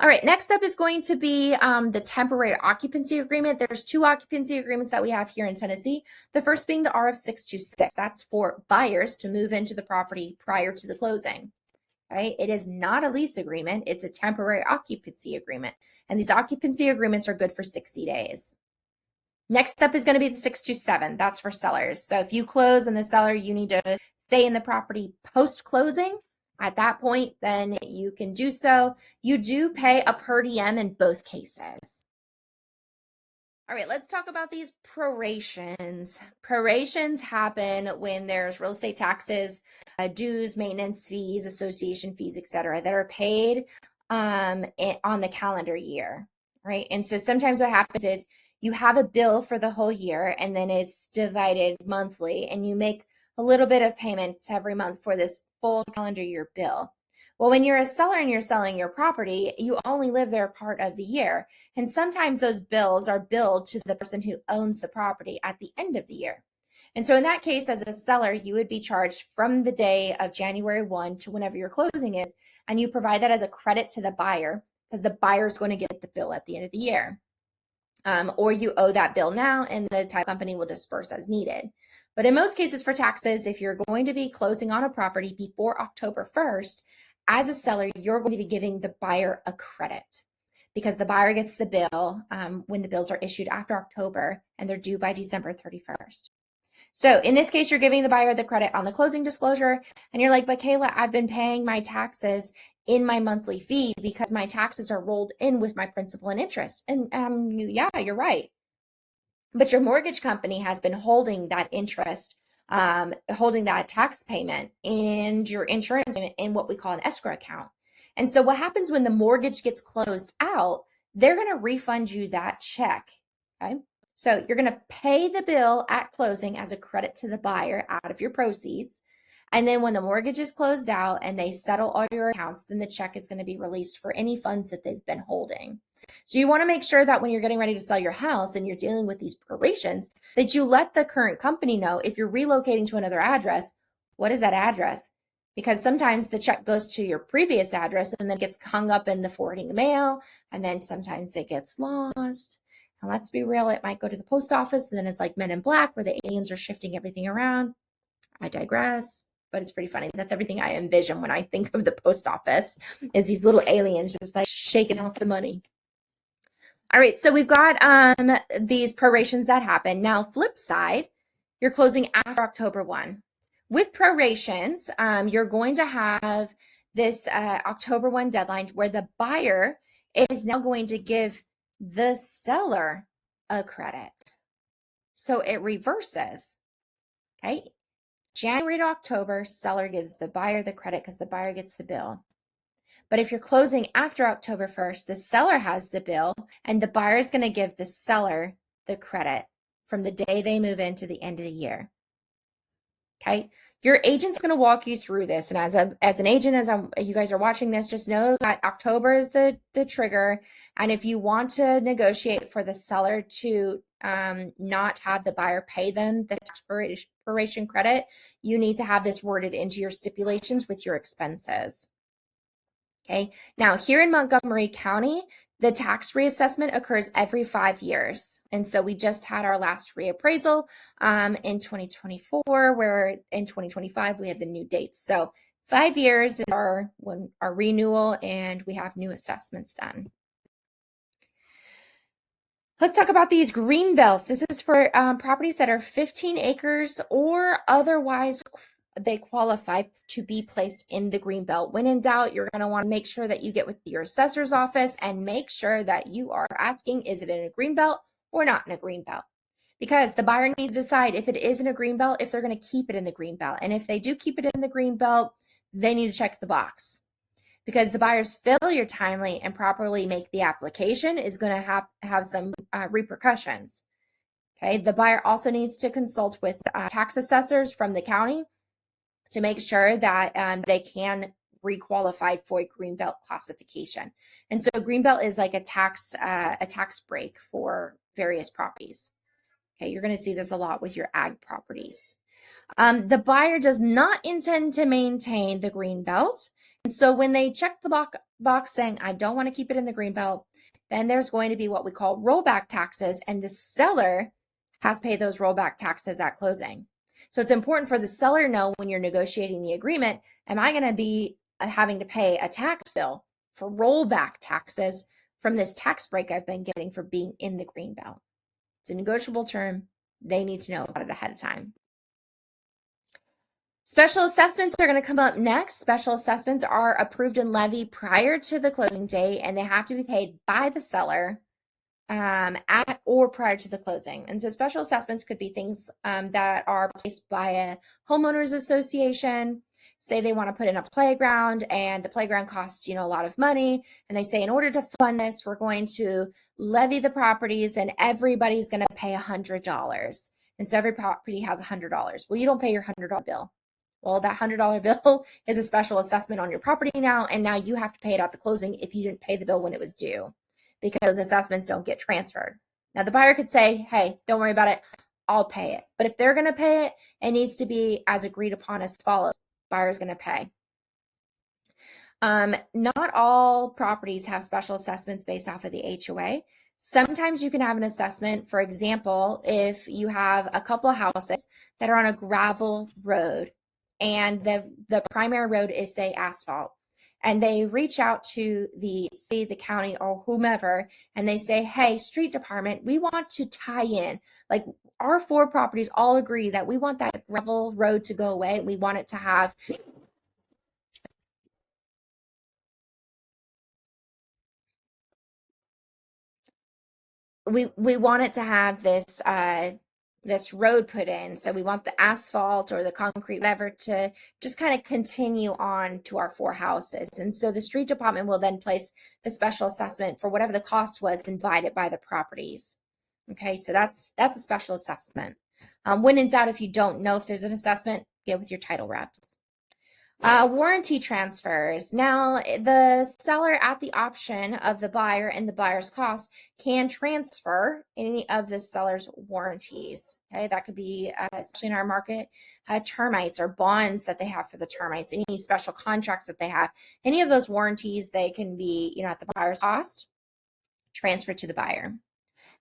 All right, next up is going to be the temporary occupancy agreement. There's two occupancy agreements that we have here in Tennessee. The first being the RF401. That's for buyers to move into the property prior to the closing. Right? It is not a lease agreement. It's a temporary occupancy agreement. And these occupancy agreements are good for 60 days. Next up is going to be the 627. That's for sellers. So if you close and the seller, you need to stay in the property post-closing. At that point, then you can do so. You do pay a per diem in both cases. All right, let's talk about these prorations. Prorations happen when there's real estate taxes, dues, maintenance fees, association fees, etc., that are paid on the calendar year, right? And so sometimes what happens is you have a bill for the whole year and then it's divided monthly and you make a little bit of payments every month for this full calendar year bill. Well, when you're a seller and you're selling your property, you only live there part of the year. And sometimes those bills are billed to the person who owns the property at the end of the year. And so in that case, as a seller, you would be charged from the day of January 1 to whenever your closing is, and you provide that as a credit to the buyer because the buyer is going to get the bill at the end of the year. Or you owe that bill now and the title company will disperse as needed. But in most cases for taxes, if you're going to be closing on a property before October 1st, as a seller, you're going to be giving the buyer a credit because the buyer gets the bill when the bills are issued after October and they're due by December 31st. So in this case, you're giving the buyer the credit on the closing disclosure and you're like, but Kayla, I've been paying my taxes in my monthly fee because my taxes are rolled in with my principal and interest. And yeah, you're right. But your mortgage company has been holding that interest, holding that tax payment and your insurance payment in what we call an escrow account. And so what happens when the mortgage gets closed out, they're going to refund you that check. Okay. So you're going to pay the bill at closing as a credit to the buyer out of your proceeds. And then when the mortgage is closed out and they settle all your accounts, then the check is going to be released for any funds that they've been holding. So you want to make sure that when you're getting ready to sell your house and you're dealing with these prorations, that you let the current company know if you're relocating to another address, what is that address? Because sometimes the check goes to your previous address and then gets hung up in the forwarding mail, and then sometimes it gets lost. And let's be real, it might go to the post office, and then it's like Men in Black where the aliens are shifting everything around. I digress, but it's pretty funny. That's everything I envision when I think of the post office, is these little aliens just like shaking off the money. All right, so we've got these prorations that happen. Now, flip side, you're closing after October 1. With prorations, you're going to have this October 1 deadline where the buyer is now going to give the seller a credit. So it reverses, okay? January to October, seller gives the buyer the credit because the buyer gets the bill. But if you're closing after October 1st, the seller has the bill and the buyer is going to give the seller the credit from the day they move in to the end of the year. Okay. Your agent's going to walk you through this. And as an agent, you guys are watching this, just know that October is the trigger. And if you want to negotiate for the seller to not have the buyer pay them the tax proration credit, you need to have this worded into your stipulations with your expenses. Okay. Now here in Montgomery County, the tax reassessment occurs every 5 years. And so we just had our last reappraisal in 2024, where in 2025 we had the new dates. So 5 years is our renewal and we have new assessments done. Let's talk about these green belts. This is for properties that are 15 acres or otherwise they qualify to be placed in the green belt. When in doubt, you're going to want to make sure that you get with your assessor's office and make sure that you are asking, is it in a green belt or not in a green belt? Because the buyer needs to decide if it is in a green belt, if they're going to keep it in the green belt. And if they do keep it in the green belt, they need to check the box. Because the buyer's failure timely and properly make the application is going to have some repercussions. Okay, the buyer also needs to consult with tax assessors from the county to make sure that they can re-qualify for a Greenbelt classification. And so Greenbelt is like a tax break for various properties. Okay, you're going to see this a lot with your ag properties. The buyer does not intend to maintain the Greenbelt. And so when they check the box saying, I don't want to keep it in the Greenbelt, then there's going to be what we call rollback taxes, and the seller has to pay those rollback taxes at closing. So it's important for the seller to know when you're negotiating the agreement, am I going to be having to pay a tax bill for rollback taxes from this tax break I've been getting for being in the Greenbelt? It's a negotiable term. They need to know about it ahead of time. Special assessments are going to come up next. Special assessments are approved and levied prior to the closing date, and they have to be paid by the seller at or prior to the closing. And so special assessments could be things that are placed by a homeowners association. Say they want to put in a playground, and the playground costs, a lot of money. And they say, in order to fund this, we're going to levy the properties, and everybody's going to pay $100. And so every property has $100. Well, you don't pay your $100 bill. Well, that $100 bill is a special assessment on your property now, and now you have to pay it at the closing if you didn't pay the bill when it was due, because assessments don't get transferred. Now, the buyer could say, hey, don't worry about it, I'll pay it. But if they're going to pay it, it needs to be as agreed upon as follows. Buyer's going to pay. Not all properties have special assessments based off of the HOA. Sometimes you can have an assessment, for example, if you have a couple of houses that are on a gravel road, and the primary road is, say, asphalt, and they reach out to the city, the county, or whomever, and they say, hey, street department, we want to tie in. Like, our 4 properties all agree that we want that gravel road to go away. We want it to have we want it to have this road put in. So we want the asphalt or the concrete, whatever, to just kind of continue on to our 4 houses. And so the street department will then place the special assessment for whatever the cost was and divide it by the properties. Okay, so that's a special assessment. When in doubt, if you don't know if there's an assessment, get with your title reps. Warranty transfers. Now, the seller, at the option of the buyer and the buyer's cost, can transfer any of the seller's warranties. Okay, that could be, especially in our market, termites or bonds that they have for the termites, any special contracts that they have. Any of those warranties, they can be, at the buyer's cost, transferred to the buyer.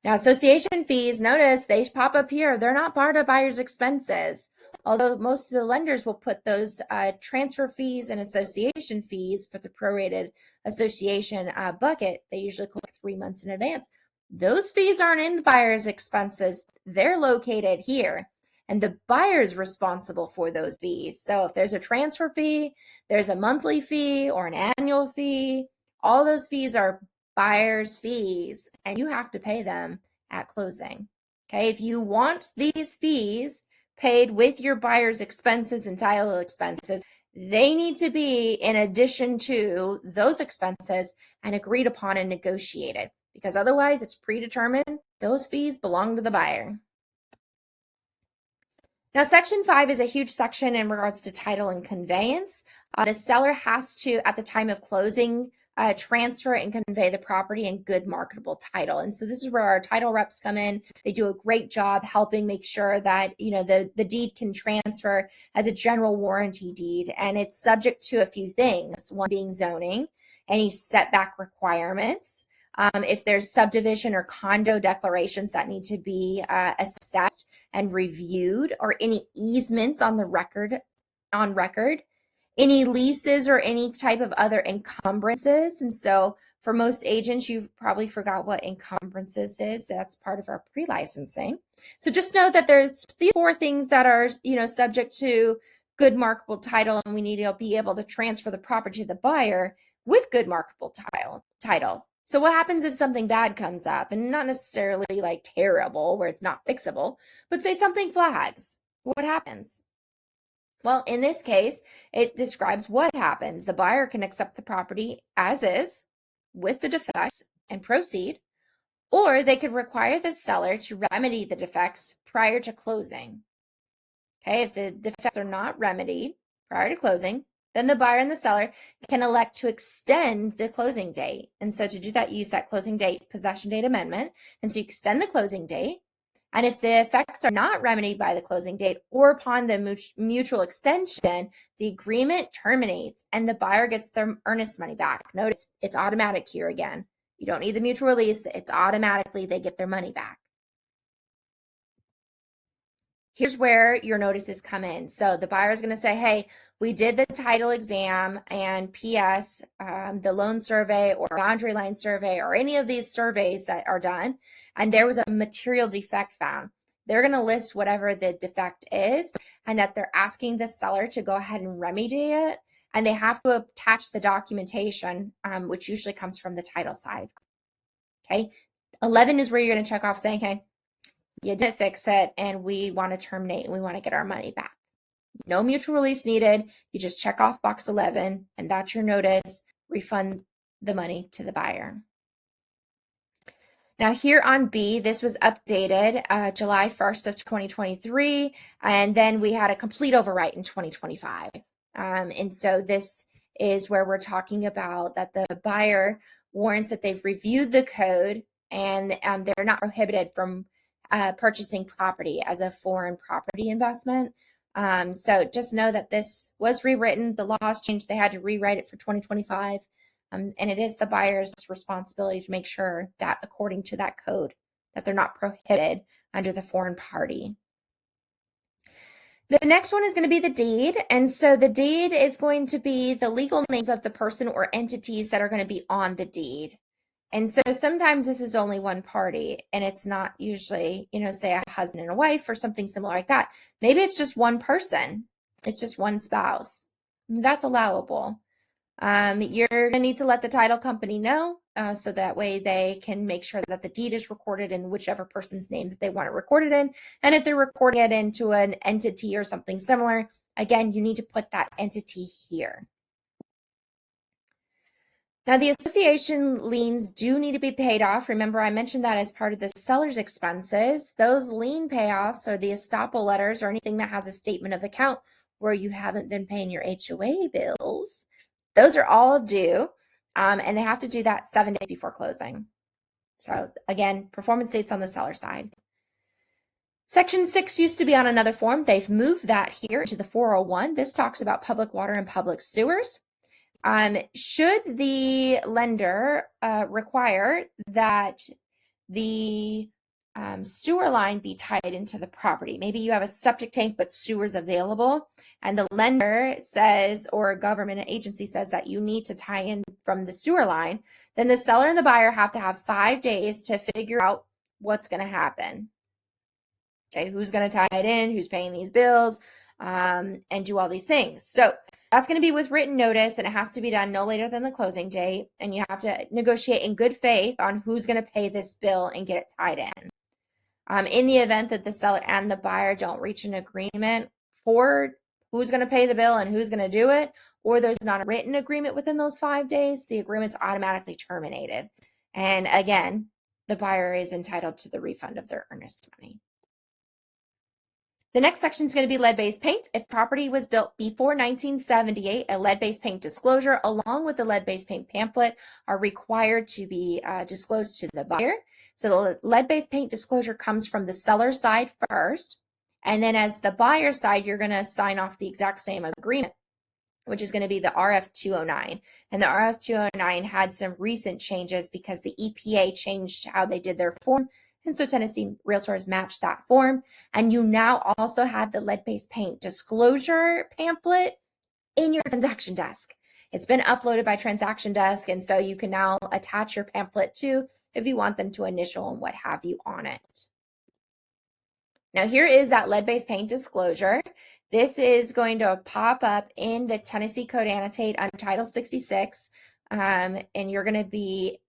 Now, association fees, notice they pop up here. They're not part of buyer's expenses. Although most of the lenders will put those transfer fees and association fees for the prorated association bucket, they usually collect 3 months in advance. Those fees aren't in buyer's expenses. They're located here, and the buyer's responsible for those fees. So if there's a transfer fee, there's a monthly fee or an annual fee, all those fees are buyer's fees, and you have to pay them at closing. Okay, if you want these fees paid with your buyer's expenses and title expenses, they need to be in addition to those expenses and agreed upon and negotiated, because otherwise it's predetermined. Those fees belong to the buyer. Now, Section 5 is a huge section in regards to title and conveyance. The seller has to, at the time of closing, transfer and convey the property in good marketable title. And so this is where our title reps come in. They do a great job helping make sure that, the deed can transfer as a general warranty deed. And it's subject to a few things, one being zoning, any setback requirements, if there's subdivision or condo declarations that need to be assessed and reviewed, or any easements on record, any leases or any type of other encumbrances. And so for most agents, you've probably forgot what encumbrances is. That's part of our pre-licensing. So just know that there's these 4 things that are, subject to good marketable title, and we need to be able to transfer the property to the buyer with good marketable title. So what happens if something bad comes up, and not necessarily like terrible where it's not fixable, but say something flags? What happens? Well, in this case, it describes what happens. The buyer can accept the property as is with the defects and proceed, Or they could require the seller to remedy the defects prior to closing. Okay, if the defects are not remedied prior to closing, then the buyer and the seller can elect to extend the closing date. And so to do that, use that closing date, possession date amendment. And so you extend the closing date. And if the effects are not remedied by the closing date or upon the mutual extension, the agreement terminates and the buyer gets their earnest money back. Notice it's automatic here again. You don't need the mutual release. It's automatically they get their money back. Here's where your notices come in. So the buyer is going to say, hey, we did the title exam and PS, the loan survey or boundary line survey or any of these surveys that are done, and there was a material defect found. They're going to list whatever the defect is and that they're asking the seller to go ahead and remedy it. And they have to attach the documentation, which usually comes from the title side. Okay. 11 is where you're going to check off saying, hey, you didn't fix it and we want to terminate and we want to get our money back. No mutual release needed. You just check off box 11 and that's your notice. Refund the money to the buyer. Now here on B, this was updated July 1st of 2023, and then we had a complete overwrite in 2025. And so this is where we're talking about that the buyer warrants that they've reviewed the code and they're not prohibited from purchasing property as a foreign property investment. So just know that this was rewritten. The laws changed. They had to rewrite it for 2025. And it is the buyer's responsibility to make sure that according to that code, that they're not prohibited under the foreign party. The next one is going to be the deed. And so the deed is going to be the legal names of the person or entities that are going to be on the deed. And so sometimes this is only one party and it's not usually, say a husband and a wife or something similar like that. Maybe it's just one person. It's just one spouse. That's allowable. You're going to need to let the title company know so that way they can make sure that the deed is recorded in whichever person's name that they want it recorded in. And if they're recording it into an entity or something similar, again, you need to put that entity here. Now, the association liens do need to be paid off. Remember, I mentioned that as part of the seller's expenses. Those lien payoffs or the estoppel letters or anything that has a statement of account where you haven't been paying your HOA bills, those are all due, and they have to do that 7 days before closing. So again, performance dates on the seller side. Section 6 used to be on another form. They've moved that here to the 401. This talks about public water and public sewers. Should the lender require that the sewer line be tied into the property? Maybe you have a septic tank, but sewer's available, and the lender says, or a government agency says that you need to tie in from the sewer line, then the seller and the buyer have to have 5 days to figure out what's going to happen. Okay, who's going to tie it in, who's paying these bills, and do all these things. So that's going to be with written notice, and it has to be done no later than the closing date. And you have to negotiate in good faith on who's going to pay this bill and get it tied in. In the event that the seller and the buyer don't reach an agreement for who's going to pay the bill and who's going to do it, or there's not a written agreement within those 5 days, the agreement's automatically terminated. And again, the buyer is entitled to the refund of their earnest money. The next section is going to be lead-based paint. If property was built before 1978, a lead-based paint disclosure along with the lead-based paint pamphlet are required to be disclosed to the buyer. So the lead-based paint disclosure comes from the seller side first, and then as the buyer side, you're going to sign off the exact same agreement, which is going to be the RF401. And the RF401 had some recent changes because the EPA changed how they did their form. And so Tennessee Realtors matched that form. And you now also have the lead-based paint disclosure pamphlet in your transaction desk. It's been uploaded by Transaction Desk, and so you can now attach your pamphlet too if you want them to initial and what have you on it. Now here is that lead-based paint disclosure. This is going to pop up in the Tennessee Code Annotate under Title 66, and you're going to be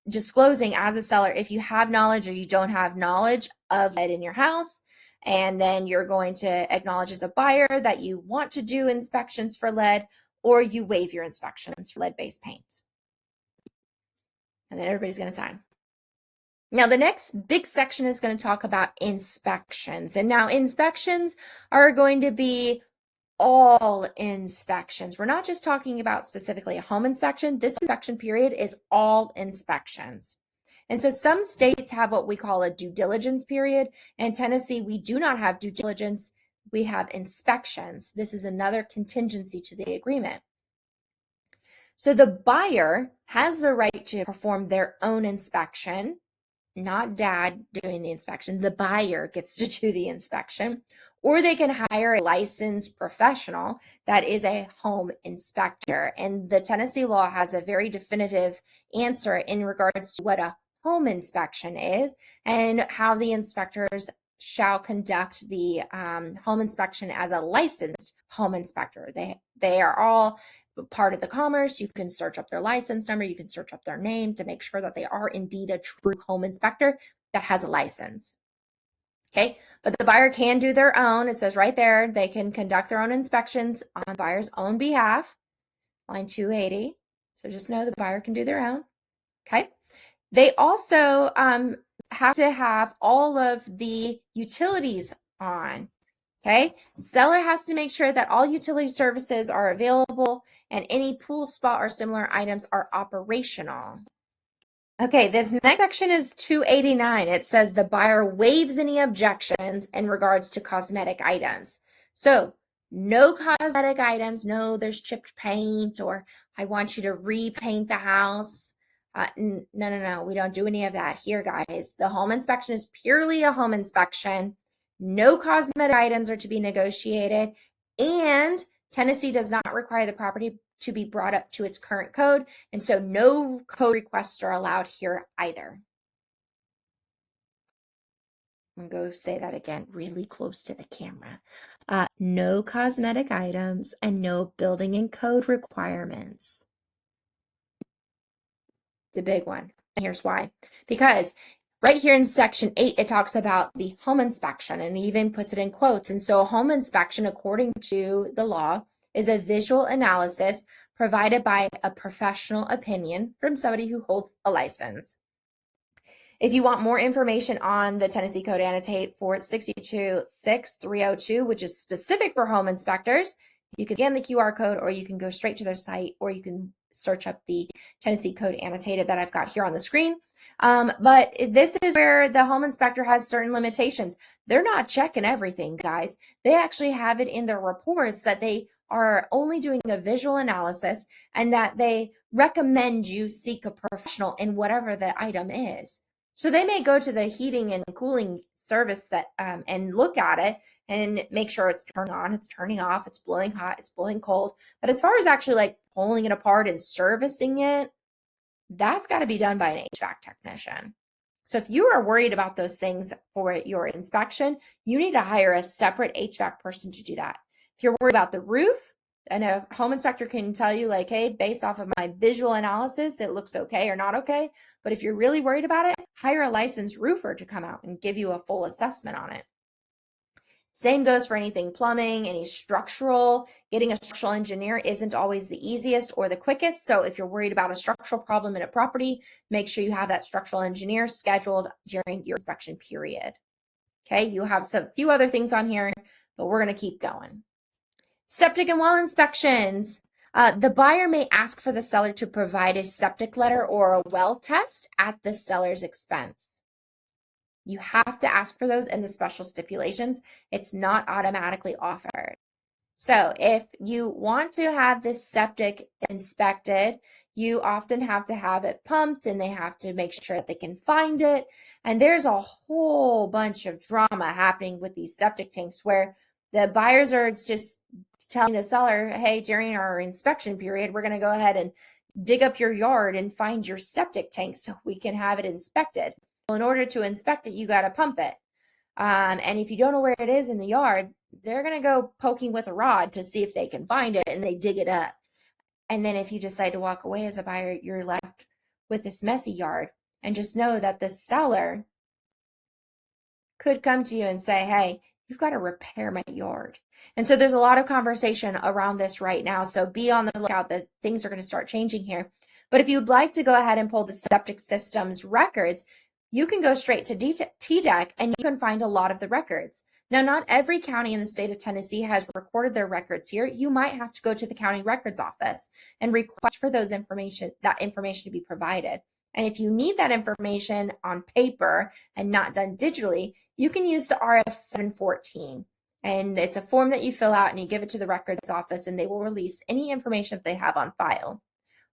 disclosing as a seller if you have knowledge or you don't have knowledge of lead in your house. And then you're going to acknowledge as a buyer that you want to do inspections for lead, or you waive your inspections for lead-based paint. And then everybody's going to sign. Now, the next big section is going to talk about inspections. And now inspections are going to be all inspections. We're not just talking about specifically a home inspection. This inspection period is all inspections. And so some states have what we call a due diligence period. In Tennessee, we do not have due diligence. We have inspections. This is another contingency to the agreement. So the buyer has the right to perform their own inspection, not dad doing the inspection. The buyer gets to do the inspection, or they can hire a licensed professional that is a home inspector. And the Tennessee law has a very definitive answer in regards to what a home inspection is and how the inspectors shall conduct the home inspection as a licensed home inspector. They are all part of the commerce. You can search up their license number. You can search up their name to make sure that they are indeed a true home inspector that has a license. Okay, but the buyer can do their own. It says right there, they can conduct their own inspections on the buyer's own behalf, line 280. So just know the buyer can do their own. Okay, they also have to have all of the utilities on. Okay, seller has to make sure that all utility services are available and any pool, spa, or similar items are operational. Okay, this next section is 289. It says the buyer waives any objections in regards to cosmetic items. So no cosmetic items, no there's chipped paint or I want you to repaint the house. No, we don't do any of that here, guys. The home inspection is purely a home inspection. No cosmetic items are to be negotiated, and Tennessee does not require the property to be brought up to its current code, and so no code requests are allowed here either. I'm going to go say that again really close to the camera. No cosmetic items and no building and code requirements. It's a big one. And here's why. Because right here in section 8, it talks about the home inspection and even puts it in quotes. And so a home inspection, according to the law, is a visual analysis provided by a professional opinion from somebody who holds a license. If you want more information on the Tennessee Code Annotate for 6260302, which is specific for home inspectors, you can scan the QR code or you can go straight to their site or you can search up the Tennessee Code Annotated that I've got here on the screen. But this is where the home inspector has certain limitations. They're not checking everything, guys. They actually have it in their reports that they are only doing a visual analysis and that they recommend you seek a professional in whatever the item is. So they may go to the heating and cooling service that and look at it and make sure it's turned on, it's turning off, it's blowing hot, it's blowing cold. But as far as actually like pulling it apart and servicing it, that's got to be done by an HVAC technician. So if you are worried about those things for your inspection, you need to hire a separate HVAC person to do that. If you're worried about the roof, and a home inspector can tell you like, hey, based off of my visual analysis, it looks okay or not okay. But if you're really worried about it, hire a licensed roofer to come out and give you a full assessment on it. Same goes for anything plumbing, any structural. Getting a structural engineer isn't always the easiest or the quickest. So if you're worried about a structural problem in a property, make sure you have that structural engineer scheduled during your inspection period. Okay, you have some few other things on here, but we're going to keep going. Septic and well inspections. The buyer may ask for the seller to provide a septic letter or a well test at the seller's expense. You have to ask for those in the special stipulations. It's not automatically offered. So if you want to have this septic inspected, you often have to have it pumped and they have to make sure that they can find it. And there's a whole bunch of drama happening with these septic tanks where the buyers are just telling the seller, hey, during our inspection period, we're going to go ahead and dig up your yard and find your septic tank so we can have it inspected. Well, in order to inspect it, you got to pump it. And if you don't know where it is in the yard, they're going to go poking with a rod to see if they can find it, and they dig it up. And then if you decide to walk away as a buyer, you're left with this messy yard. And just know that the seller could come to you and say, hey, you've got to repair my yard. And so there's a lot of conversation around this right now. So be on the lookout that things are going to start changing here. But if you'd like to go ahead and pull the septic system's records, you can go straight to TDEC and you can find a lot of the records. Now, not every county in the state of Tennessee has recorded their records here. You might have to go to the county records office and request for that information to be provided. And if you need that information on paper and not done digitally, you can use the RF401. And it's a form that you fill out and you give it to the records office and they will release any information that they have on file.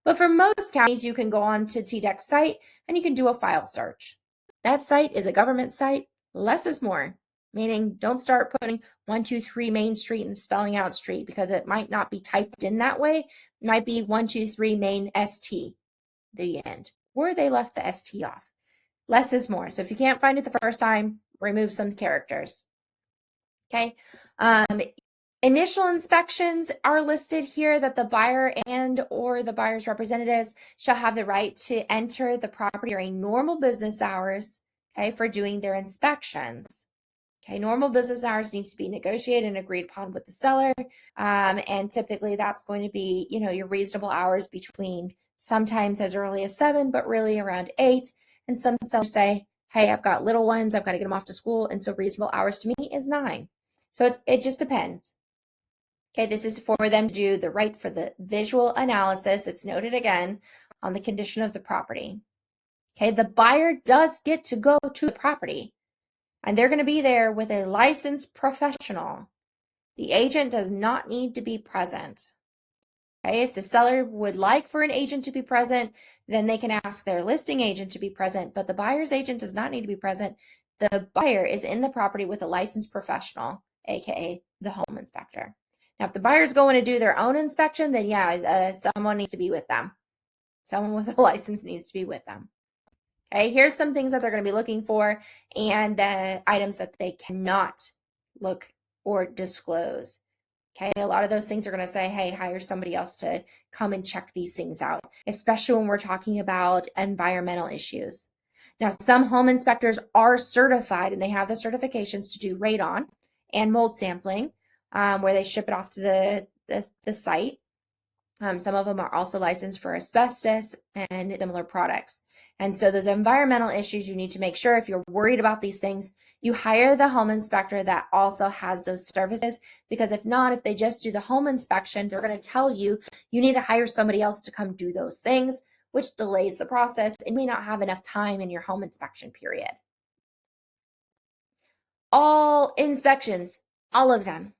But for most counties, you can go on to TDEC's site and you can do a file search. That site is a government site. Less is more, meaning don't start putting 123 Main Street and spelling out street because it might not be typed in that way. It might be 123 Main ST, the end, or they left the ST off. Less is more. So if you can't find it the first time, remove some characters. Okay. Initial inspections are listed here that the buyer and or the buyer's representatives shall have the right to enter the property during normal business hours, okay, for doing their inspections. Okay, normal business hours need to be negotiated and agreed upon with the seller. And typically that's going to be, your reasonable hours between sometimes as early as 7, but really around 8. And some sellers say, hey, I've got little ones, I've got to get them off to school. And so reasonable hours to me is 9. So it just depends. Okay, this is for them to do the right for the visual analysis. It's noted again on the condition of the property. Okay, the buyer does get to go to the property and they're going to be there with a licensed professional. The agent does not need to be present. Okay, if the seller would like for an agent to be present, then they can ask their listing agent to be present, but the buyer's agent does not need to be present. The buyer is in the property with a licensed professional, aka the home inspector. Now, if the buyer's going to do their own inspection, then someone needs to be with them. Someone with a license needs to be with them. Okay, here's some things that they're going to be looking for and the items that they cannot look or disclose. Okay, a lot of those things are going to say, hey, hire somebody else to come and check these things out, especially when we're talking about environmental issues. Now, some home inspectors are certified and they have the certifications to do radon and mold sampling, where they ship it off to the site. Some of them are also licensed for asbestos and similar products. And so those environmental issues, you need to make sure if you're worried about these things, you hire the home inspector that also has those services, because if not, if they just do the home inspection, they're going to tell you you need to hire somebody else to come do those things, which delays the process and may not have enough time in your home inspection period. All inspections, all of them,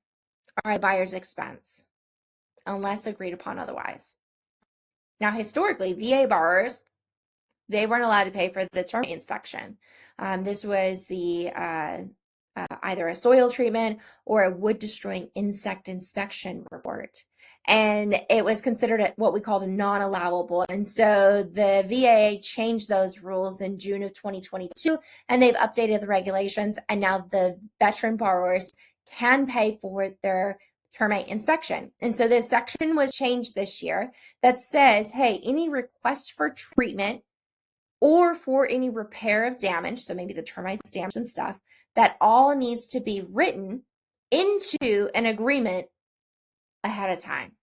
are a buyer's expense unless agreed upon otherwise. Now, historically, VA borrowers, they weren't allowed to pay for the termite inspection. This was the either a soil treatment or a wood destroying insect inspection report. And it was considered what we called a non-allowable. And so the VA changed those rules in June of 2022, and they've updated the regulations. And now the veteran borrowers can pay for their termite inspection. And so this section was changed this year that says, hey, any request for treatment or for any repair of damage, so maybe the termites damage and stuff, that all needs to be written into an agreement ahead of time.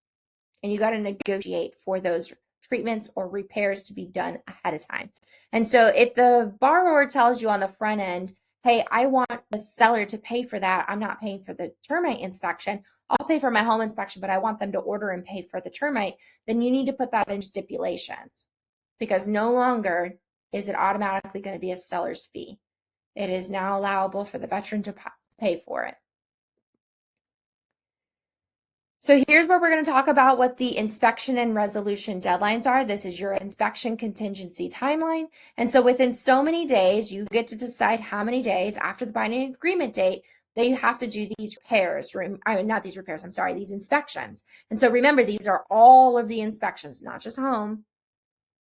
And you got to negotiate for those treatments or repairs to be done ahead of time. And so if the borrower tells you on the front end, hey, I want the seller to pay for that, I'm not paying for the termite inspection, I'll pay for my home inspection, but I want them to order and pay for the termite, then you need to put that in stipulations, because no longer is it automatically going to be a seller's fee. It is now allowable for the veteran to pay for it. So here's where we're going to talk about what the inspection and resolution deadlines are. This is your inspection contingency timeline. And so within so many days, you get to decide how many days after the binding agreement date that you have to do these repairs. Not these repairs, I'm sorry, these inspections. And so remember, these are all of the inspections, not just home.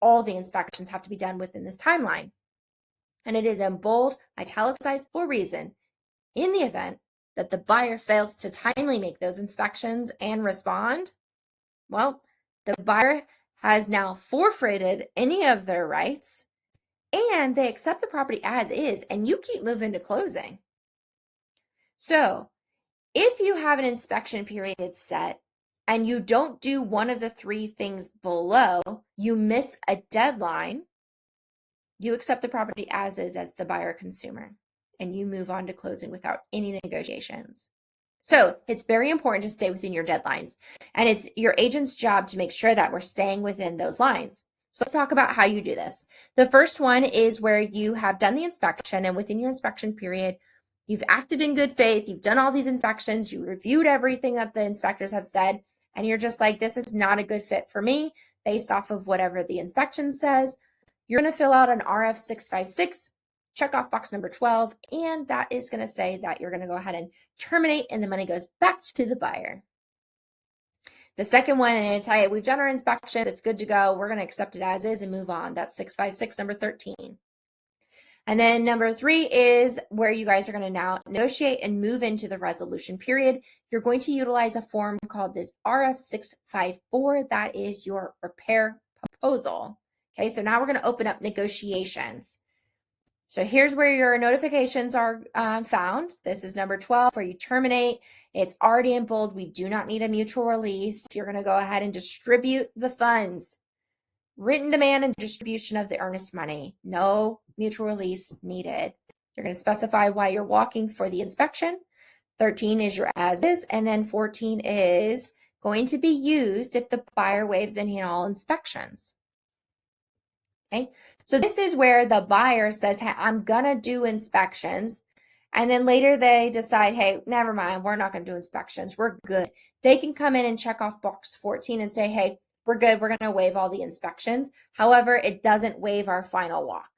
All the inspections have to be done within this timeline. And it is in bold, italicized for a reason. In the event that the buyer fails to timely make those inspections and respond, well, the buyer has now forfeited any of their rights and they accept the property as is and you keep moving to closing. So if you have an inspection period set and you don't do one of the 3 things below, you miss a deadline, You accept the property as is as the buyer consumer, and you move on to closing without any negotiations. So it's very important to stay within your deadlines, and it's your agent's job to make sure that we're staying within those lines. So let's talk about how you do this. The first one is where you have done the inspection, and within your inspection period, you've acted in good faith, you've done all these inspections, you reviewed everything that the inspectors have said, and you're just like, this is not a good fit for me based off of whatever the inspection says. You're going to fill out an RF656, check off box number 12, and that is going to say that you're going to go ahead and terminate, and the money goes back to the buyer. The second one is, hey, we've done our inspections, it's good to go, we're going to accept it as is and move on. That's 656, number 13. And then number 3 is where you guys are going to now negotiate and move into the resolution period. You're going to utilize a form called this RF654. That is your repair proposal. Okay, so now we're going to open up negotiations. So here's where your notifications are found. This is number 12, where you terminate. It's already in bold. We do not need a mutual release. You're going to go ahead and distribute the funds. Written demand and distribution of the earnest money. No mutual release needed. You're going to specify why you're walking for the inspection. 13 is your as is, and then 14 is going to be used if the buyer waives any and all inspections. Okay, so this is where the buyer says, hey, I'm gonna do inspections, and then later they decide, hey, never mind, we're not gonna do inspections, we're good. They can come in and check off box 14 and say, hey, we're good, we're gonna waive all the inspections. However, it doesn't waive our final walk.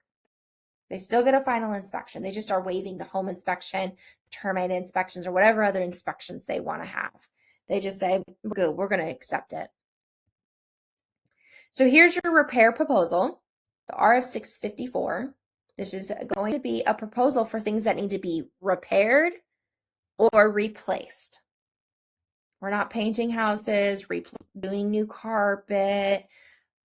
They still get a final inspection. They just are waiving the home inspection, termite inspections, or whatever other inspections they want to have. They just say, we're good, we're gonna accept it. So here's your repair proposal. The RF654. This is going to be a proposal for things that need to be repaired or replaced. We're not painting houses, doing new carpet.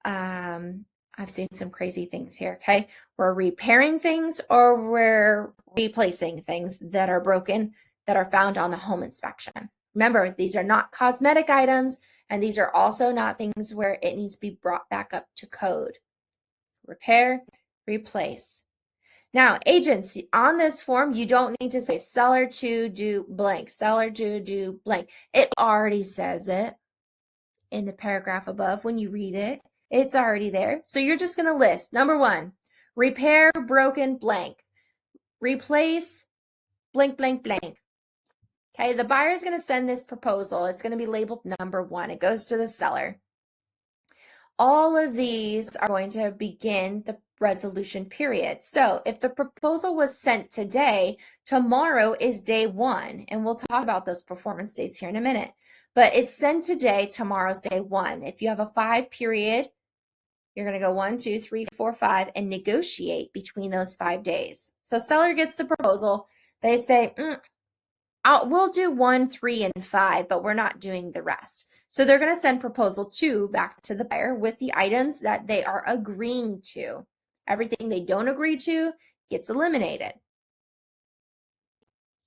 I've seen some crazy things here, okay? We're repairing things or we're replacing things that are broken that are found on the home inspection. Remember, these are not cosmetic items, and these are also not things where it needs to be brought back up to code. Repair, replace. Now, agents, on this form, you don't need to say seller to do blank, seller to do blank. It already says it in the paragraph above when you read it. It's already there. So you're just going to list, number 1, repair broken blank, replace blank, blank, blank. Okay, the buyer is going to send this proposal. It's going to be labeled number 1. It goes to the seller. All of these are going to begin the resolution period. So if the proposal was sent today, tomorrow is day 1, and we'll talk about those performance dates here in a minute. But it's sent today, tomorrow's day 1. If you have a 5 period, you're going to go 1, 2, 3, 4, 5 and negotiate between those 5 days. So seller gets the proposal. They say, we'll do 1, 3, and 5, but we're not doing the rest. So they're going to send proposal 2 back to the buyer with the items that they are agreeing to. Everything they don't agree to gets eliminated.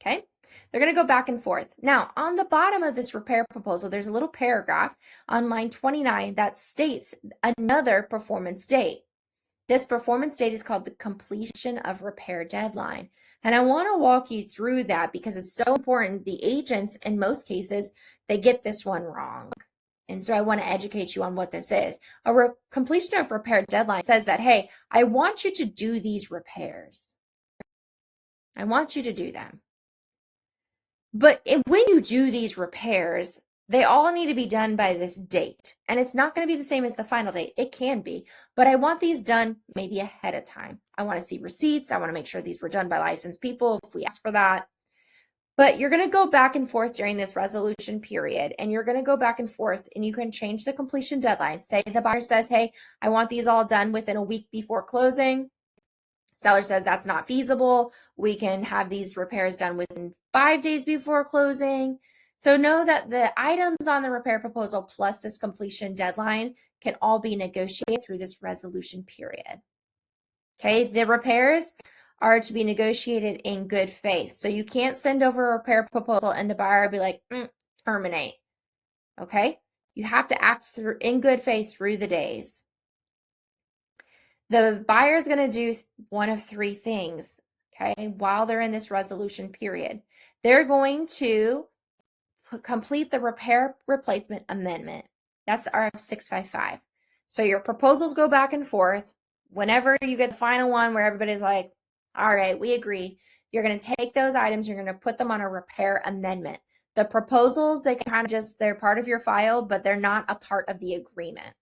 Okay, they're going to go back and forth. Now, on the bottom of this repair proposal, there's a little paragraph on line 29 that states another performance date. This performance date is called the completion of repair deadline. And I want to walk you through that because it's so important. The agents, in most cases, they get this one wrong. And so I want to educate you on what this is. A completion of repair deadline says that, hey, I want you to do these repairs. I want you to do them. But when you do these repairs, they all need to be done by this date. And it's not going to be the same as the final date. It can be, but I want these done maybe ahead of time. I want to see receipts. I want to make sure these were done by licensed people if we ask for that. But you're going to go back and forth during this resolution period, and you're going to go back and forth, and you can change the completion deadline. Say the buyer says, hey, I want these all done within a week before closing. Seller says that's not feasible. We can have these repairs done within 5 days before closing. So know that the items on the repair proposal plus this completion deadline can all be negotiated through this resolution period. Okay, the repairs are to be negotiated in good faith. So you can't send over a repair proposal and the buyer will be like, terminate. Okay, you have to act in good faith through the days. The buyer is going to do one of three things, okay, while they're in this resolution period. They're going to complete the repair replacement amendment. That's RF655. So your proposals go back and forth. Whenever you get the final one where everybody's like, all right, we agree, you're going to take those items, you're going to put them on a repair amendment. The proposals, they kind of just, they're part of your file, but they're not a part of the agreement.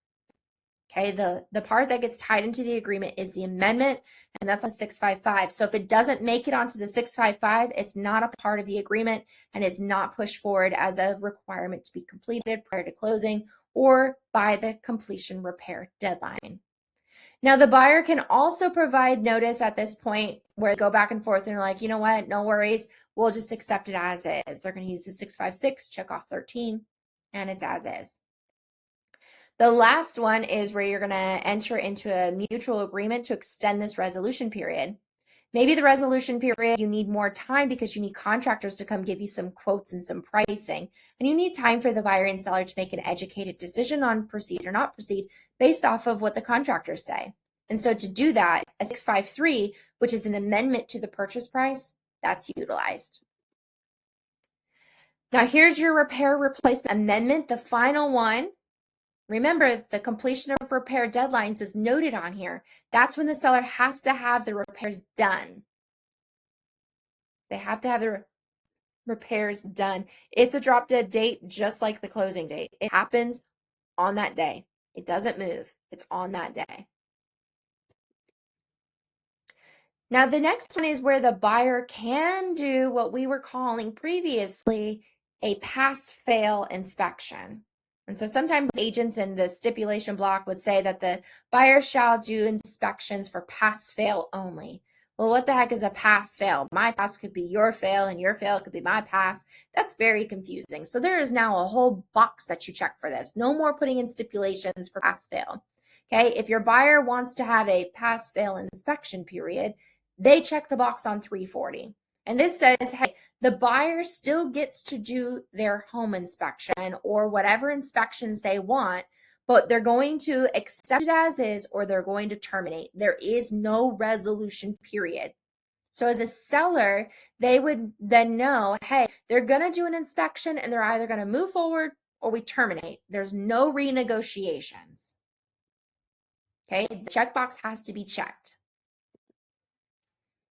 Okay, the part that gets tied into the agreement is the amendment, and that's on 655. So if it doesn't make it onto the 655, it's not a part of the agreement and is not pushed forward as a requirement to be completed prior to closing or by the completion repair deadline. Now, the buyer can also provide notice at this point where they go back and forth and they're like, you know what, no worries, we'll just accept it as is. They're going to use the 656, check off 13, and it's as is. The last one is where you're going to enter into a mutual agreement to extend this resolution period. Maybe the resolution period, you need more time because you need contractors to come give you some quotes and some pricing. And you need time for the buyer and seller to make an educated decision on proceed or not proceed based off of what the contractors say. And so to do that, a 653, which is an amendment to the purchase price, that's utilized. Now here's your repair replacement amendment, the final one. Remember, the completion of repair deadlines is noted on here. That's when the seller has to have the repairs done. They have to have the repairs done. It's a drop dead date, just like the closing date. It happens on that day. It doesn't move. It's on that day. Now, the next one is where the buyer can do what we were calling previously a pass-fail inspection. And so sometimes agents in the stipulation block would say that the buyer shall do inspections for pass-fail only. Well, what the heck is a pass-fail? My pass could be your fail, and your fail could be my pass. That's very confusing. So there is now a whole box that you check for this. No more putting in stipulations for pass-fail. Okay, if your buyer wants to have a pass-fail inspection period, they check the box on 340. And this says, hey, the buyer still gets to do their home inspection or whatever inspections they want, but they're going to accept it as is or they're going to terminate. There is no resolution period. So as a seller, they would then know, hey, they're going to do an inspection and they're either going to move forward or we terminate. There's no renegotiations. Okay, the checkbox has to be checked.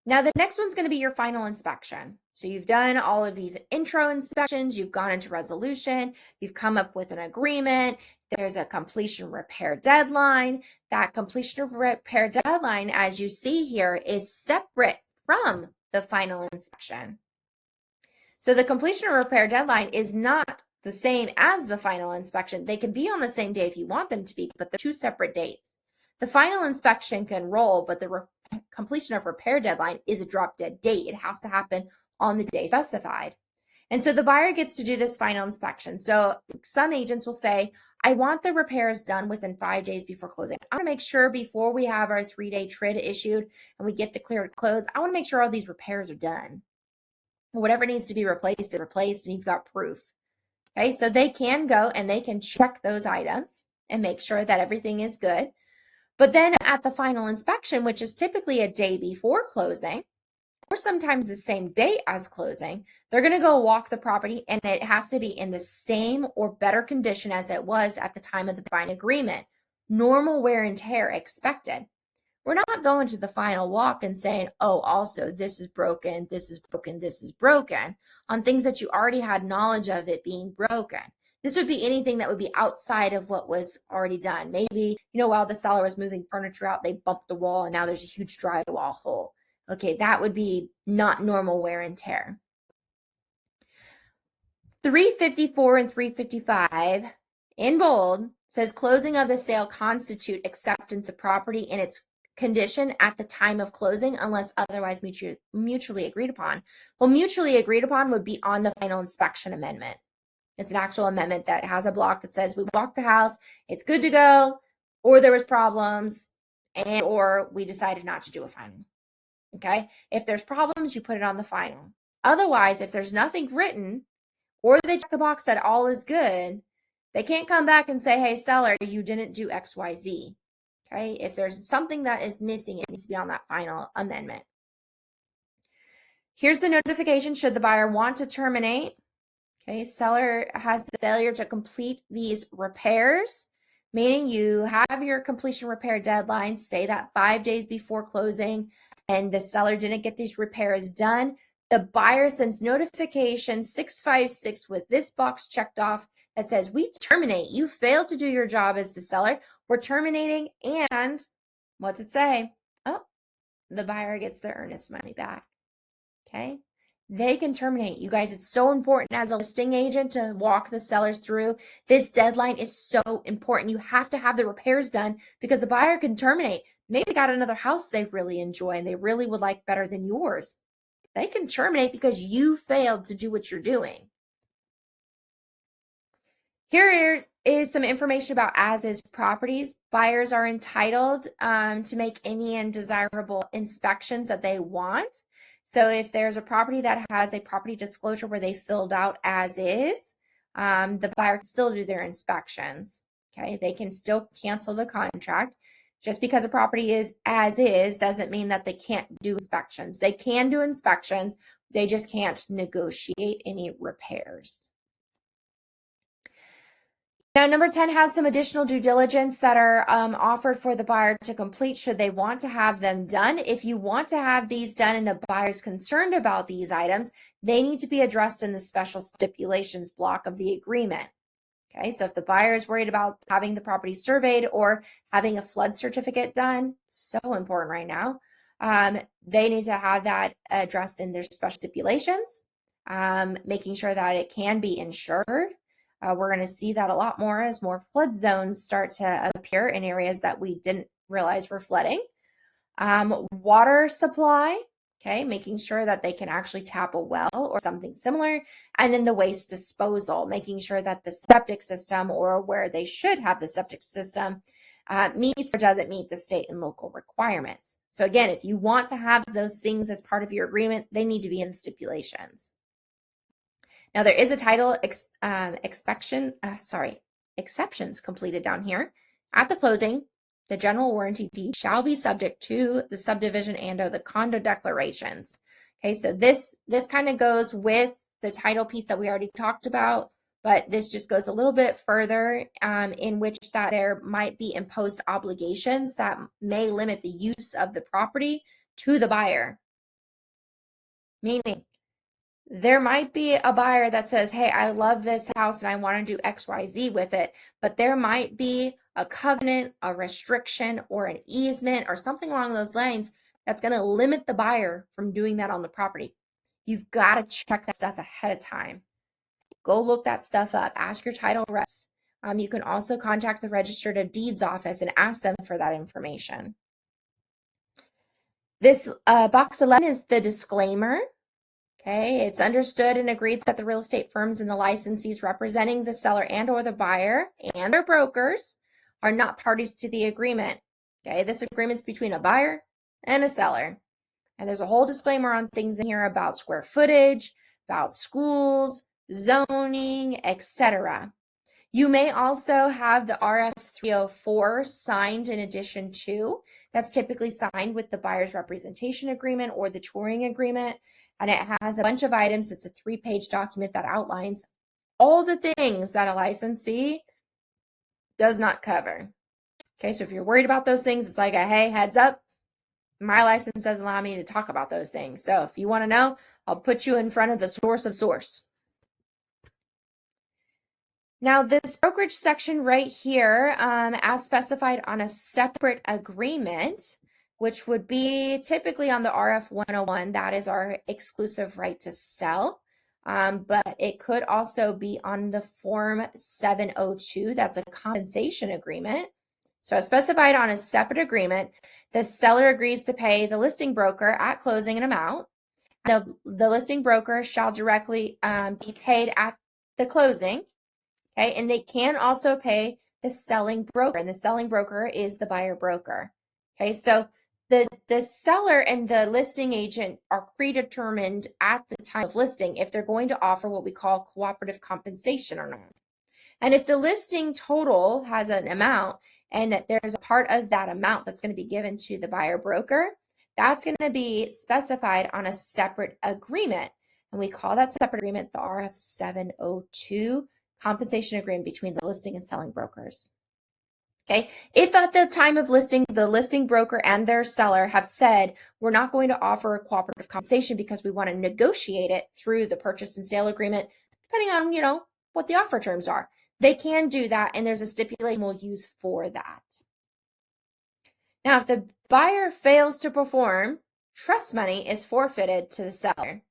Now, the next one's going to be your final inspection. So you've done all of these intro inspections, you've gone into resolution, you've come up with an agreement, there's a completion repair deadline. That completion of repair deadline, as you see here, is separate from the final inspection. So the completion of repair deadline is not the same as the final inspection. They can be on the same day if you want them to be, but they're two separate dates. The final inspection can roll, but the completion of repair deadline is a drop dead date. It has to happen on the day specified. And so the buyer gets to do this final inspection. So some agents will say, I want the repairs done within 5 days before closing. I want to make sure before we have our 3-day TRID issued and we get the clear to close, I want to make sure all these repairs are done. Whatever needs to be replaced is replaced and you've got proof. Okay, so they can go and they can check those items and make sure that everything is good. But then at the final inspection, which is typically a day before closing, or sometimes the same day as closing, they're going to go walk the property and it has to be in the same or better condition as it was at the time of the buying agreement. Normal wear and tear expected. We're not going to the final walk and saying, oh, also this is broken, this is broken, this is broken on things that you already had knowledge of it being broken. This would be anything that would be outside of what was already done. Maybe, while the seller was moving furniture out, they bumped the wall and now there's a huge drywall hole. Okay, that would be not normal wear and tear. 354 and 355 in bold says closing of the sale constitute acceptance of property in its condition at the time of closing unless otherwise mutually agreed upon. Well, mutually agreed upon would be on the final inspection amendment. It's an actual amendment that has a block that says we walked the house, it's good to go, or there was problems, and or we decided not to do a final. Okay? If there's problems, you put it on the final. Otherwise, if there's nothing written, or they check the box that all is good, they can't come back and say, hey, seller, you didn't do XYZ. Okay, if there's something that is missing, it needs to be on that final amendment. Here's the notification should the buyer want to terminate. Okay, seller has the failure to complete these repairs, meaning you have your completion repair deadline, say that 5 days before closing, and the seller didn't get these repairs done. The buyer sends notification 656 with this box checked off that says, we terminate. You failed to do your job as the seller. We're terminating. And what's it say? Oh, the buyer gets their earnest money back. Okay. They can terminate. You guys, it's so important as a listing agent to walk the sellers through. This deadline is so important. You have to have the repairs done because the buyer can terminate. Maybe got another house they really enjoy and they really would like better than yours. They can terminate because you failed to do what you're doing. Here is some information about as-is properties. Buyers are entitled to make any undesirable inspections that they want. So if there's a property that has a property disclosure where they filled out as is, the buyer can still do their inspections. Okay, they can still cancel the contract. Just because a property is as is doesn't mean that they can't do inspections. They can do inspections, they just can't negotiate any repairs. Now, number 10 has some additional due diligence that are offered for the buyer to complete should they want to have them done. If you want to have these done and the buyer's concerned about these items, they need to be addressed in the special stipulations block of the agreement. Okay, so if the buyer is worried about having the property surveyed or having a flood certificate done, so important right now, they need to have that addressed in their special stipulations, making sure that it can be insured. We're going to see that a lot more as more flood zones start to appear in areas that we didn't realize were flooding. Water supply, okay, making sure that they can actually tap a well or something similar. And then the waste disposal, making sure that the septic system or where they should have the septic system meets or doesn't meet the state and local requirements. So again, if you want to have those things as part of your agreement, they need to be in the stipulations. Now there is a title exceptions completed down here. At the closing, the general warranty deed shall be subject to the subdivision and or the condo declarations. Okay, so this kind of goes with the title piece that we already talked about, but this just goes a little bit further in which that there might be imposed obligations that may limit the use of the property to the buyer. Meaning, there might be a buyer that says, hey, I love this house and I want to do XYZ with it, but there might be a covenant, a restriction, or an easement or something along those lines that's going to limit the buyer from doing that on the property. You've got to check that stuff ahead of time. Go look that stuff up. Ask your title reps. You can also contact the registered of deeds office and ask them for that information. This box 11 is the disclaimer. Okay, it's understood and agreed that the real estate firms and the licensees representing the seller and or the buyer and their brokers are not parties to the agreement. Okay, this agreement's between a buyer and a seller. And there's a whole disclaimer on things in here about square footage, about schools, zoning, etc. You may also have the RF401 signed in addition to. That's typically signed with the buyer's representation agreement or the touring agreement. And it has a bunch of items. It's a 3-page document that outlines all the things that a licensee does not cover. Okay, so if you're worried about those things, it's like a, hey, heads up, my license doesn't allow me to talk about those things. So if you want to know, I'll put you in front of the source of source. Now, this brokerage section right here, as specified on a separate agreement, which would be typically on the RF401, that is our exclusive right to sell. But it could also be on the Form 702, that's a compensation agreement. So as specified on a separate agreement, the seller agrees to pay the listing broker at closing an amount. The listing broker shall directly be paid at the closing. Okay, and they can also pay the selling broker, and the selling broker is the buyer broker. Okay, so the seller and the listing agent are predetermined at the time of listing if they're going to offer what we call cooperative compensation or not. And if the listing total has an amount and there's a part of that amount that's going to be given to the buyer broker. That's going to be specified on a separate agreement. And we call that separate agreement the RF401 compensation agreement between the listing and selling brokers. Okay, if at the time of listing, the listing broker and their seller have said, we're not going to offer cooperative compensation because we want to negotiate it through the purchase and sale agreement, depending on, what the offer terms are. They can do that, and there's a stipulation we'll use for that. Now, if the buyer fails to perform, trust money is forfeited to the seller,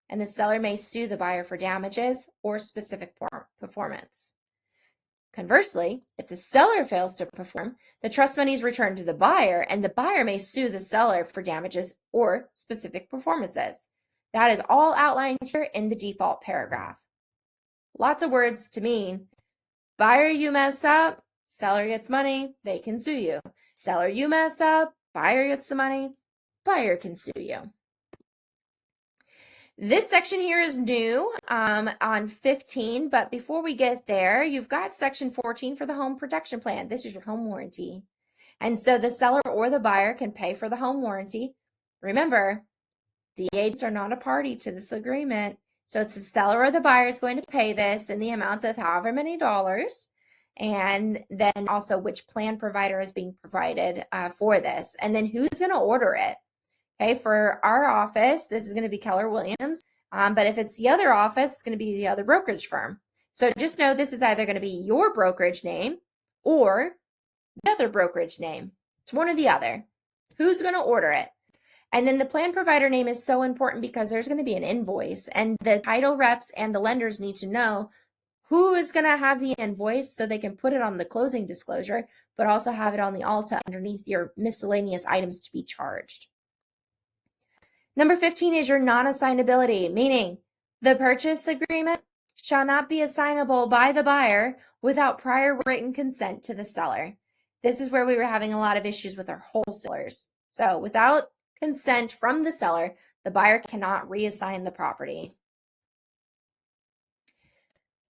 and the seller may sue the buyer for damages or specific performance. Conversely, if the seller fails to perform, the trust money is returned to the buyer, and the buyer may sue the seller for damages or specific performances. That is all outlined here in the default paragraph. Lots of words to mean, buyer, you mess up, seller gets money, they can sue you. Seller, you mess up, buyer gets the money, buyer can sue you. This section here is new on 15, but before we get there, you've got section 14 for the home protection plan. This is your home warranty. And so the seller or the buyer can pay for the home warranty. Remember, the agents are not a party to this agreement. So it's the seller or the buyer is going to pay this in the amount of however many dollars. And then also which plan provider is being provided for this. And then who's going to order it. Okay, for our office, this is going to be Keller Williams, but if it's the other office, it's going to be the other brokerage firm. So just know this is either going to be your brokerage name or the other brokerage name. It's one or the other. Who's going to order it? And then the plan provider name is so important because there's going to be an invoice, and the title reps and the lenders need to know who is going to have the invoice so they can put it on the closing disclosure, but also have it on the ALTA underneath your miscellaneous items to be charged. Number 15 is your non-assignability, meaning the purchase agreement shall not be assignable by the buyer without prior written consent to the seller. This is where we were having a lot of issues with our wholesalers. So without consent from the seller, the buyer cannot reassign the property.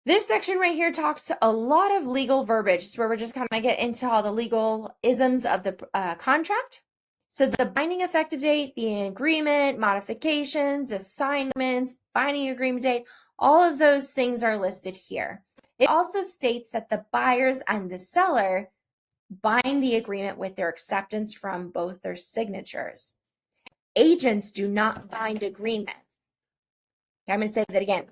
This section right here talks a lot of legal verbiage. It's where we're just kind of get into all the legal isms of the contract. So the binding effective date, the agreement, modifications, assignments, binding agreement date, all of those things are listed here. It also states that the buyers and the seller bind the agreement with their acceptance from both their signatures. Agents do not bind agreements. Okay, I'm going to say that again.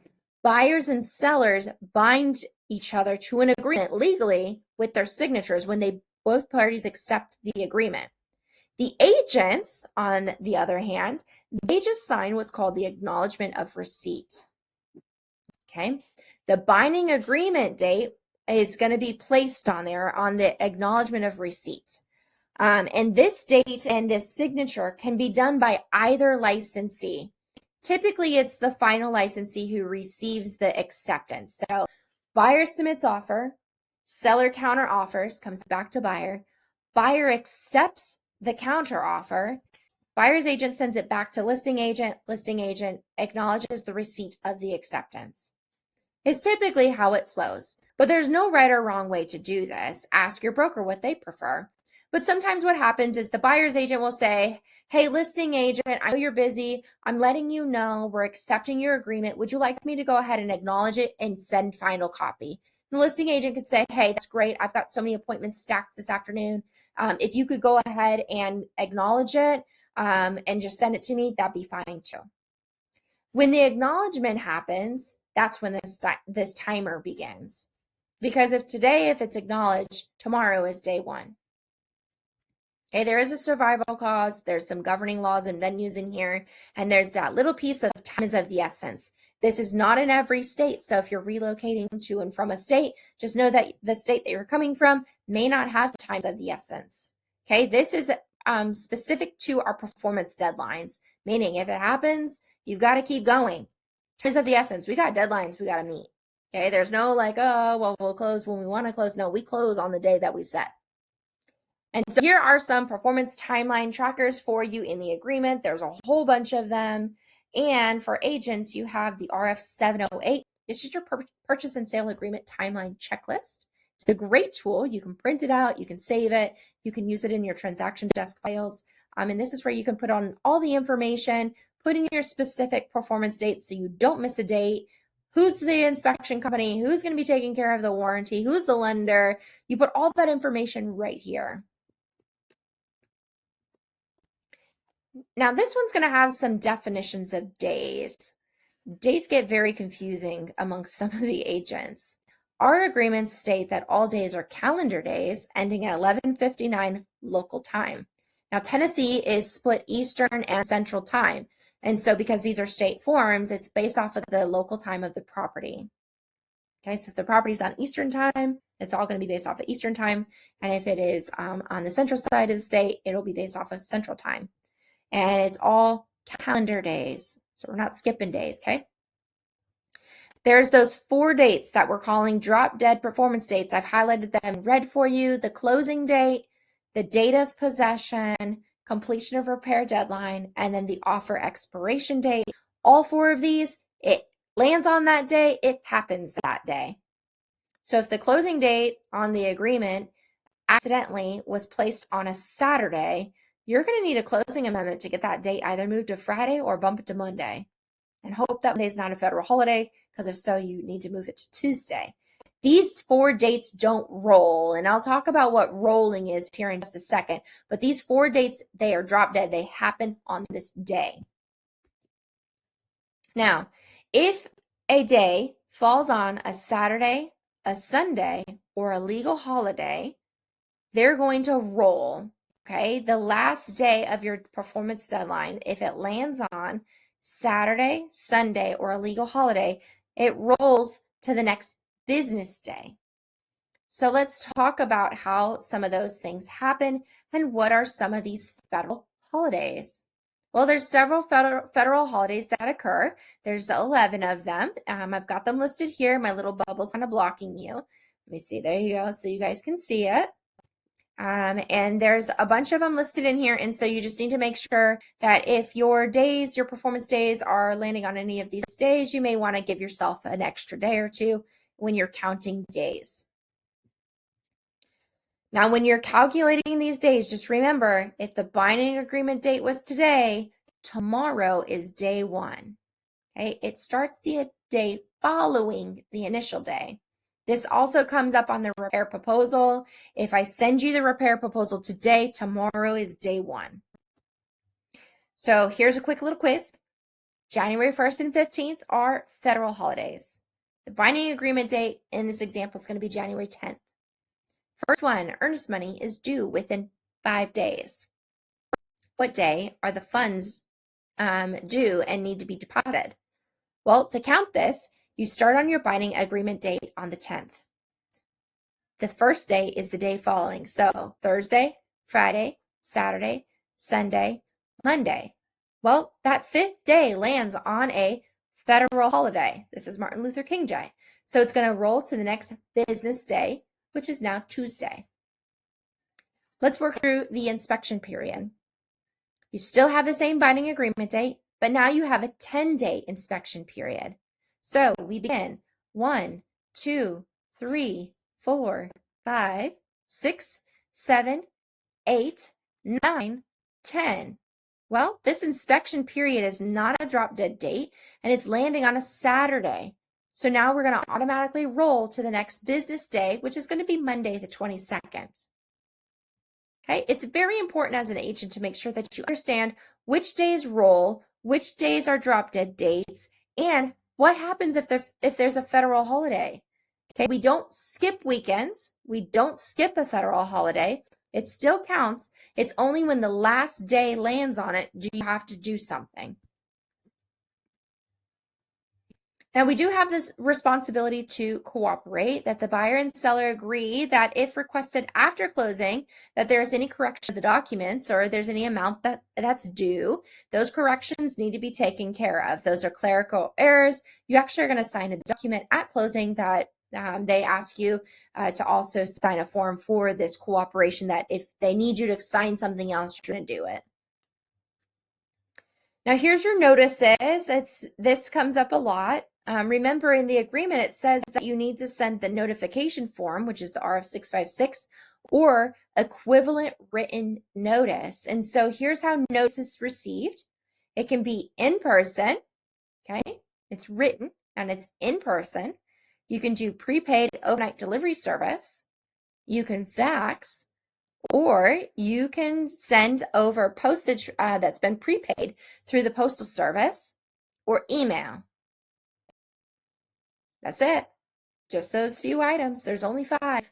Buyers and sellers bind each other to an agreement legally with their signatures when both parties accept the agreement. The agents, on the other hand, they just sign what's called the acknowledgement of receipt. Okay, the binding agreement date is going to be placed on there on the acknowledgement of receipt. And this date and this signature can be done by either licensee. Typically, it's the final licensee who receives the acceptance. So buyer submits offer, seller counter offers, comes back to buyer, buyer accepts the counter offer, buyer's agent sends it back to listing agent acknowledges the receipt of the acceptance. It's typically how it flows, but there's no right or wrong way to do this. Ask your broker what they prefer. But sometimes what happens is the buyer's agent will say, hey, listing agent, I know you're busy. I'm letting you know we're accepting your agreement. Would you like me to go ahead and acknowledge it and send final copy? The listing agent could say, hey, that's great. I've got so many appointments stacked this afternoon. If you could go ahead and acknowledge it and just send it to me, that'd be fine too. When the acknowledgement happens, that's when this timer begins. Because if it's acknowledged, tomorrow is day one. Okay, there is a survival clause. There's some governing laws and venues in here. And there's that little piece of time is of the essence. This is not in every state. So if you're relocating to and from a state, just know that the state that you're coming from may not have times of the essence. Okay, this is specific to our performance deadlines, meaning if it happens, you've got to keep going. Times of the essence. We got deadlines we got to meet. Okay, there's no like, oh, well, we'll close when we want to close. No, we close on the day that we set. And so here are some performance timeline trackers for you in the agreement. There's a whole bunch of them. And for agents, you have the RF401. This is your purchase and sale agreement timeline checklist. It's a great tool. You can print it out, you can save it, you can use it in your transaction desk files. And this is where you can put on all the information, put in your specific performance dates so you don't miss a date. Who's the inspection company? Who's going to be taking care of the warranty? Who's the lender? You put all that information right here. Now, this one's going to have some definitions of days. Days get very confusing amongst some of the agents. Our agreements state that all days are calendar days ending at 11:59 local time. Now, Tennessee is split Eastern and Central time. And so because these are state forms, it's based off of the local time of the property. Okay, so if the property's on Eastern time, it's all going to be based off of Eastern time. And if it is on the central side of the state, it'll be based off of Central time. And it's all calendar days. So we're not skipping days, okay? There's those 4 dates that we're calling drop dead performance dates. I've highlighted them in red for you. The closing date, the date of possession, completion of repair deadline, and then the offer expiration date. All 4 of these, it lands on that day, it happens that day. So if the closing date on the agreement accidentally was placed on a Saturday, you're going to need a closing amendment to get that date either moved to Friday or bump it to Monday. And hope that Monday is not a federal holiday, because if so, you need to move it to Tuesday. These 4 dates don't roll, and I'll talk about what rolling is here in just a second. But these 4 dates, they are drop dead. They happen on this day. Now, if a day falls on a Saturday, a Sunday, or a legal holiday, they're going to roll, okay? The last day of your performance deadline, if it lands on Saturday, Sunday, or a legal holiday, it rolls to the next business day. So let's talk about how some of those things happen and what are some of these federal holidays. Well, there's several federal holidays that occur. There's 11 of them. I've got them listed here. My little bubble's kind of blocking you. Let me see. There you go. So you guys can see it. And there's a bunch of them listed in here. And so you just need to make sure that if your days, your performance days are landing on any of these days, you may want to give yourself an extra day or two when you're counting days. Now, when you're calculating these days, just remember, if the binding agreement date was today, tomorrow is day 1. Okay, it starts the day following the initial day. This also comes up on the repair proposal. If I send you the repair proposal today, tomorrow is day 1. So here's a quick little quiz. January 1st and 15th are federal holidays. The binding agreement date in this example is going to be January 10th. First one, earnest money is due within 5 days. What day are the funds due and need to be deposited? Well, to count this, you start on your binding agreement date on the 10th. The first day is the day following. So Thursday, Friday, Saturday, Sunday, Monday. Well, that 5th day lands on a federal holiday. This is Martin Luther King Day. So it's going to roll to the next business day, which is now Tuesday. Let's work through the inspection period. You still have the same binding agreement date, but now you have a 10-day inspection period. So we begin 1, 2, 3, 4, 5, 6, 7, 8, 9, 10. Well, this inspection period is not a drop dead date, and it's landing on a Saturday. So now we're going to automatically roll to the next business day, which is going to be Monday the 22nd. Okay, it's very important as an agent to make sure that you understand which days roll, which days are drop dead dates, and what happens if there's a federal holiday. Okay, we don't skip weekends. We don't skip a federal holiday. It still counts. It's only when the last day lands on it do you have to do something. Now, we do have this responsibility to cooperate, that the buyer and seller agree that if requested after closing, that there's any correction of the documents or there's any amount that's due, those corrections need to be taken care of. Those are clerical errors. You actually are going to sign a document at closing that they ask you to also sign a form for this cooperation, that if they need you to sign something else, you're going to do it. Now, here's your notices. This comes up a lot. remember in the agreement, it says that you need to send the notification form, which is the RF656, or equivalent written notice. And so here's how notice is received. It can be in person, okay? It's written and it's in person. You can do prepaid overnight delivery service. You can fax, or you can send over postage that's been prepaid through the postal service, or email. That's it. Just those few items. There's only 5.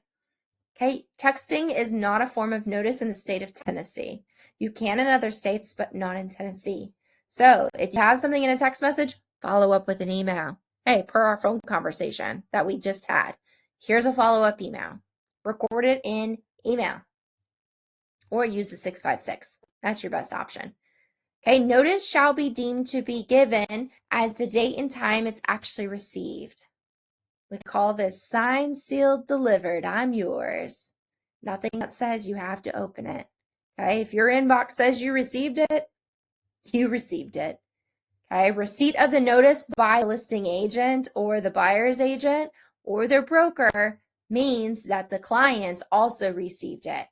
Okay, texting is not a form of notice in the state of Tennessee. You can in other states, but not in Tennessee. So if you have something in a text message, follow up with an email. Hey, per our phone conversation that we just had, here's a follow-up email. Record it in email or use the 656. That's your best option. Okay, notice shall be deemed to be given as the date and time it's actually received. We call this signed, sealed, delivered. I'm yours. Nothing that says you have to open it. Okay, if your inbox says you received it, you received it. Okay, receipt of the notice by the listing agent or the buyer's agent or their broker means that the client also received it.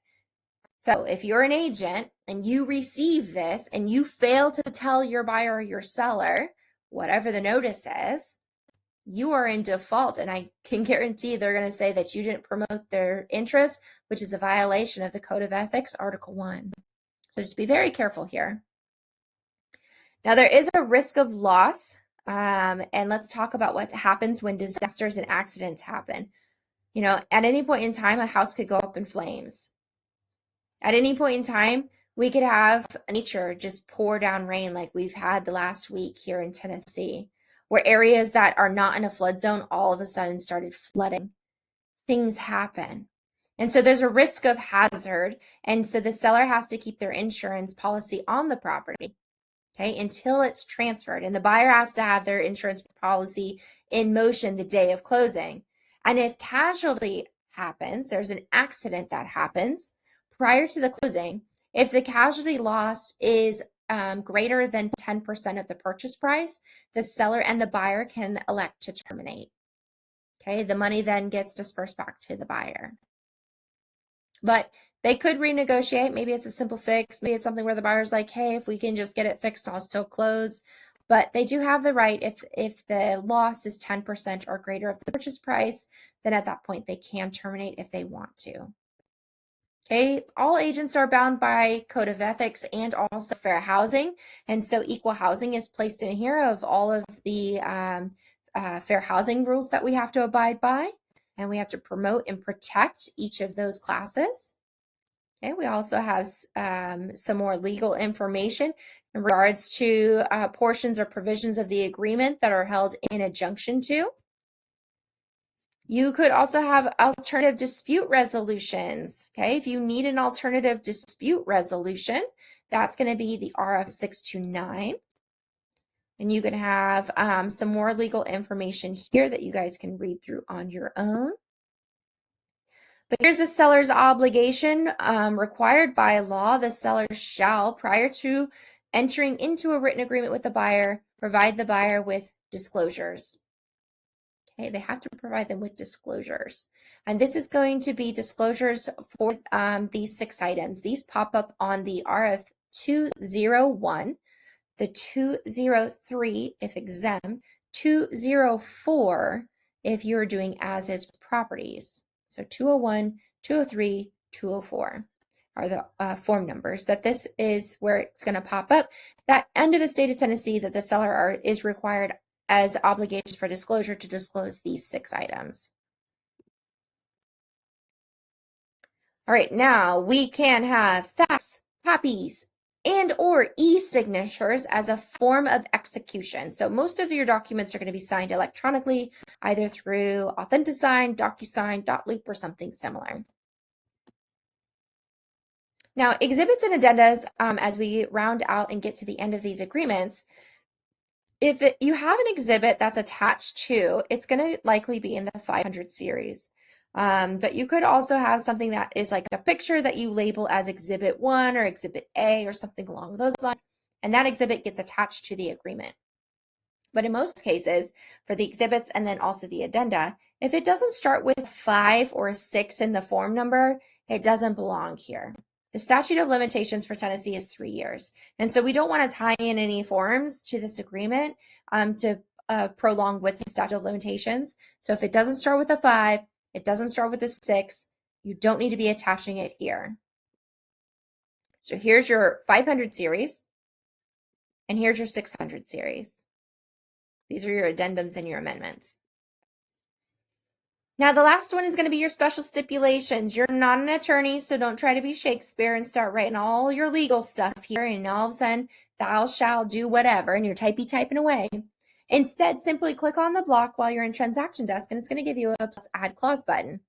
So if you're an agent and you receive this and you fail to tell your buyer or your seller whatever the notice is, you are in default, and I can guarantee they're going to say that you didn't promote their interest, which is a violation of the Code of Ethics, Article 1. So just be very careful here. Now, there is a risk of loss, and let's talk about what happens when disasters and accidents happen. You know, at any point in time, a house could go up in flames. At any point in time, we could have nature just pour down rain like we've had the last week here in Tennessee, where areas that are not in a flood zone all of a sudden started flooding. Things happen. And so there's a risk of hazard. And so the seller has to keep their insurance policy on the property, okay, until it's transferred. And the buyer has to have their insurance policy in motion the day of closing. And if casualty happens, there's an accident that happens prior to the closing, if the casualty loss is greater than 10% of the purchase price, the seller and the buyer can elect to terminate. Okay, the money then gets dispersed back to the buyer. But they could renegotiate. Maybe it's a simple fix. Maybe it's something where the buyer's like, hey, if we can just get it fixed, I'll still close. But they do have the right, if the loss is 10% or greater of the purchase price, then at that point they can terminate if they want to. Okay, all agents are bound by Code of Ethics and also fair housing. And so equal housing is placed in here of all of the fair housing rules that we have to abide by. And we have to promote and protect each of those classes. Okay, we also have some more legal information in regards to portions or provisions of the agreement that are held in adjunction to. You could also have alternative dispute resolutions. Okay, if you need an alternative dispute resolution, that's going to be the RF629. And you can have some more legal information here that you guys can read through on your own. But here's the seller's obligation required by law. The seller shall, prior to entering into a written agreement with the buyer, provide the buyer with disclosures. Okay, they have to provide them with disclosures. And this is going to be disclosures for these 6 items. These pop up on the RF201, the 203 if exempt, 204 if you're doing as-is properties. So 201, 203, 204 are the form numbers that this is where it's going to pop up. That under the state of Tennessee that the seller is required as obligations for disclosure to disclose these 6 items. All right, now we can have fax, copies, and or e-signatures as a form of execution. So most of your documents are going to be signed electronically, either through AuthentiSign, DocuSign, .loop, or something similar. Now, exhibits and addendas, as we round out and get to the end of these agreements, if you have an exhibit that's attached to, it's going to likely be in the 500 series. But you could also have something that is like a picture that you label as Exhibit 1 or Exhibit A or something along those lines, and that exhibit gets attached to the agreement. But in most cases, for the exhibits and then also the addenda, if it doesn't start with 5 or 6 in the form number, it doesn't belong here. The statute of limitations for Tennessee is 3 years. And so we don't want to tie in any forms to this agreement to prolong with the statute of limitations. So if it doesn't start with a 5, it doesn't start with a 6, you don't need to be attaching it here. So here's your 500 series, and here's your 600 series. These are your addendums and your amendments. Now, the last one is going to be your special stipulations. You're not an attorney, so don't try to be Shakespeare and start writing all your legal stuff here, and all of a sudden, thou shalt do whatever, and you're typing away. Instead, simply click on the block while you're in Transaction Desk, and it's going to give you a Add Clause button.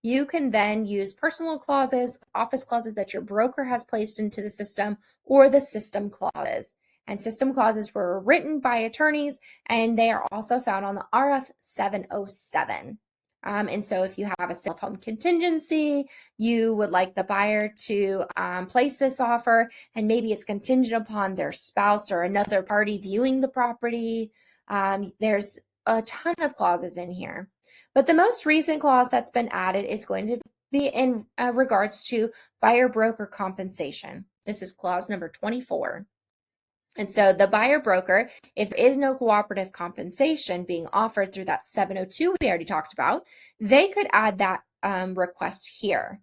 You can then use personal clauses, office clauses that your broker has placed into the system, or the system clauses. And system clauses were written by attorneys, and they are also found on the RF401. And so if you have a sale of home contingency, you would like the buyer to place this offer, and maybe it's contingent upon their spouse or another party viewing the property. There's a ton of clauses in here. But the most recent clause that's been added is going to be in regards to buyer broker compensation. This is clause number 24. And so the buyer broker, if there is no cooperative compensation being offered through that 702 we already talked about, they could add that request here.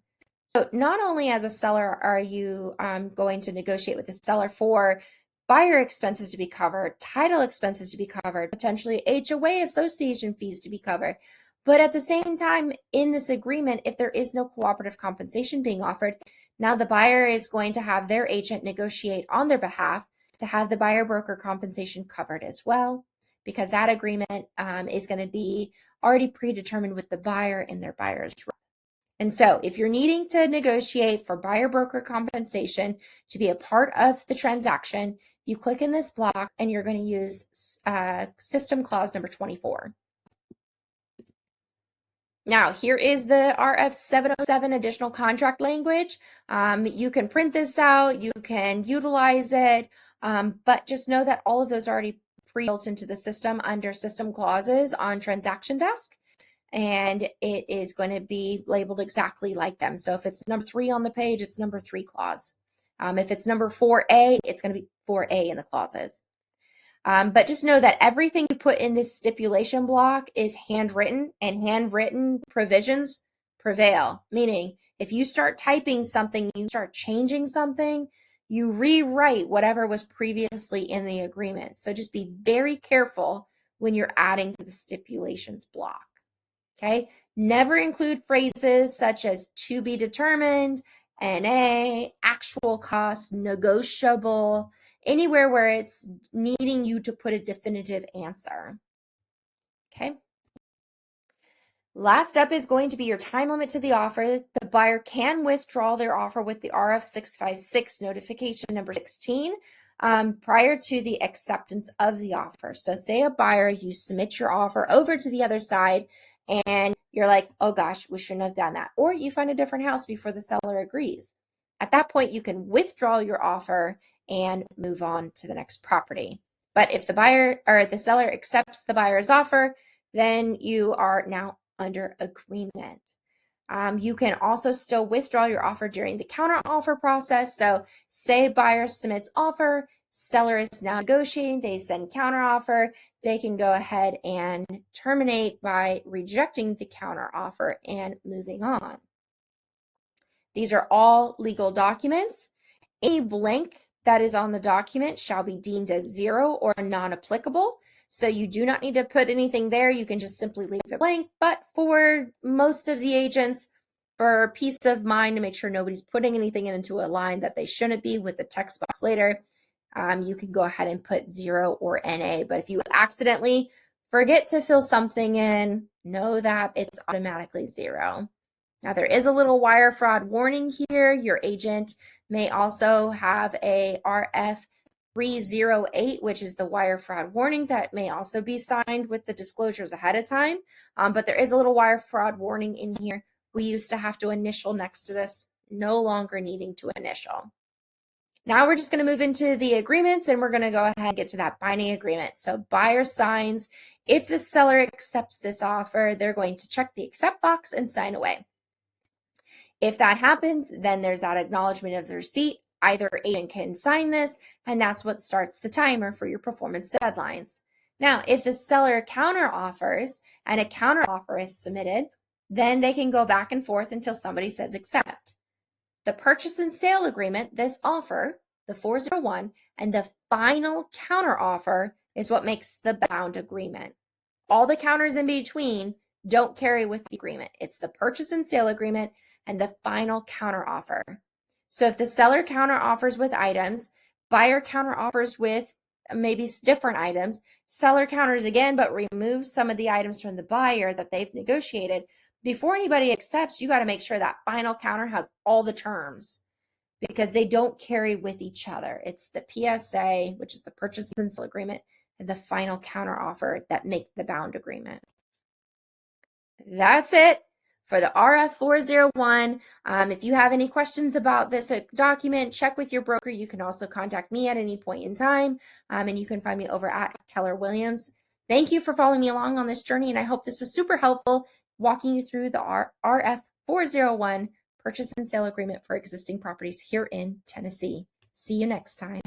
So not only as a seller are you going to negotiate with the seller for buyer expenses to be covered, title expenses to be covered, potentially HOA association fees to be covered, but at the same time in this agreement, if there is no cooperative compensation being offered, now the buyer is going to have their agent negotiate on their behalf to have the buyer broker compensation covered as well, because that agreement is going to be already predetermined with the buyer and their buyer's rep. And so if you're needing to negotiate for buyer broker compensation to be a part of the transaction, you click in this block and you're going to use system clause number 24. Now, here is the RF401 additional contract language. You can print this out, you can utilize it, but just know that all of those are already pre-built into the system under system clauses on Transaction Desk, and it is going to be labeled exactly like them. So if it's number 3 on the page, it's number 3 clause. If it's number 4A, it's going to be 4A in the clauses. But just know that everything you put in this stipulation block is handwritten, and handwritten provisions prevail. Meaning, if you start typing something, you start changing something, you rewrite whatever was previously in the agreement. So just be very careful when you're adding to the stipulations block. Okay? Never include phrases such as to be determined, NA, actual cost, negotiable, anywhere where it's needing you to put a definitive answer. Okay. Last up is going to be your time limit to the offer. The buyer can withdraw their offer with the RF656 notification number 16 prior to the acceptance of the offer. So say a buyer, you submit your offer over to the other side and you're like, oh gosh, we shouldn't have done that. Or you find a different house before the seller agrees. At that point, you can withdraw your offer and move on to the next property. But if the buyer or the seller accepts the buyer's offer, then you are now under agreement. You can also still withdraw your offer during the counter offer process. So say buyer submits offer, seller is now negotiating, they send counter offer, they can go ahead and terminate by rejecting the counter offer and moving on. These are all legal documents. Any blank that is on the document shall be deemed as 0 or non-applicable. So you do not need to put anything there. You can just simply leave it blank. But for most of the agents, for peace of mind, to make sure nobody's putting anything into a line that they shouldn't be with the text box later, you can go ahead and put 0 or NA. But if you accidentally forget to fill something in, know that it's automatically 0. Now, there is a little wire fraud warning here. Your agent may also have a RF308, which is the wire fraud warning that may also be signed with the disclosures ahead of time. But there is a little wire fraud warning in here. We used to have to initial next to this, no longer needing to initial. Now we're just going to move into the agreements, and we're going to go ahead and get to that binding agreement. So buyer signs. If the seller accepts this offer, they're going to check the accept box and sign away. If that happens, then there's that acknowledgement of the receipt. Either agent can sign this, and that's what starts the timer for your performance deadlines. Now, if the seller counter offers and a counter offer is submitted, then they can go back and forth until somebody says accept. The purchase and sale agreement, this offer, the 401, and the final counter offer is what makes the bound agreement. All the counters in between don't carry with the agreement. It's the purchase and sale agreement and the final counter offer. So if the seller counter offers with items, buyer counter offers with maybe different items, seller counters again, but removes some of the items from the buyer that they've negotiated. Before anybody accepts, you got to make sure that final counter has all the terms because they don't carry with each other. It's the PSA, which is the purchase and sale agreement, and the final counter offer that make the bound agreement. That's it for the RF401. If you have any questions about this document, check with your broker. You can also contact me at any point in time, and you can find me over at Keller Williams. Thank you for following me along on this journey, and I hope this was super helpful walking you through the RF401 Purchase and Sale Agreement for existing properties here in Tennessee. See you next time.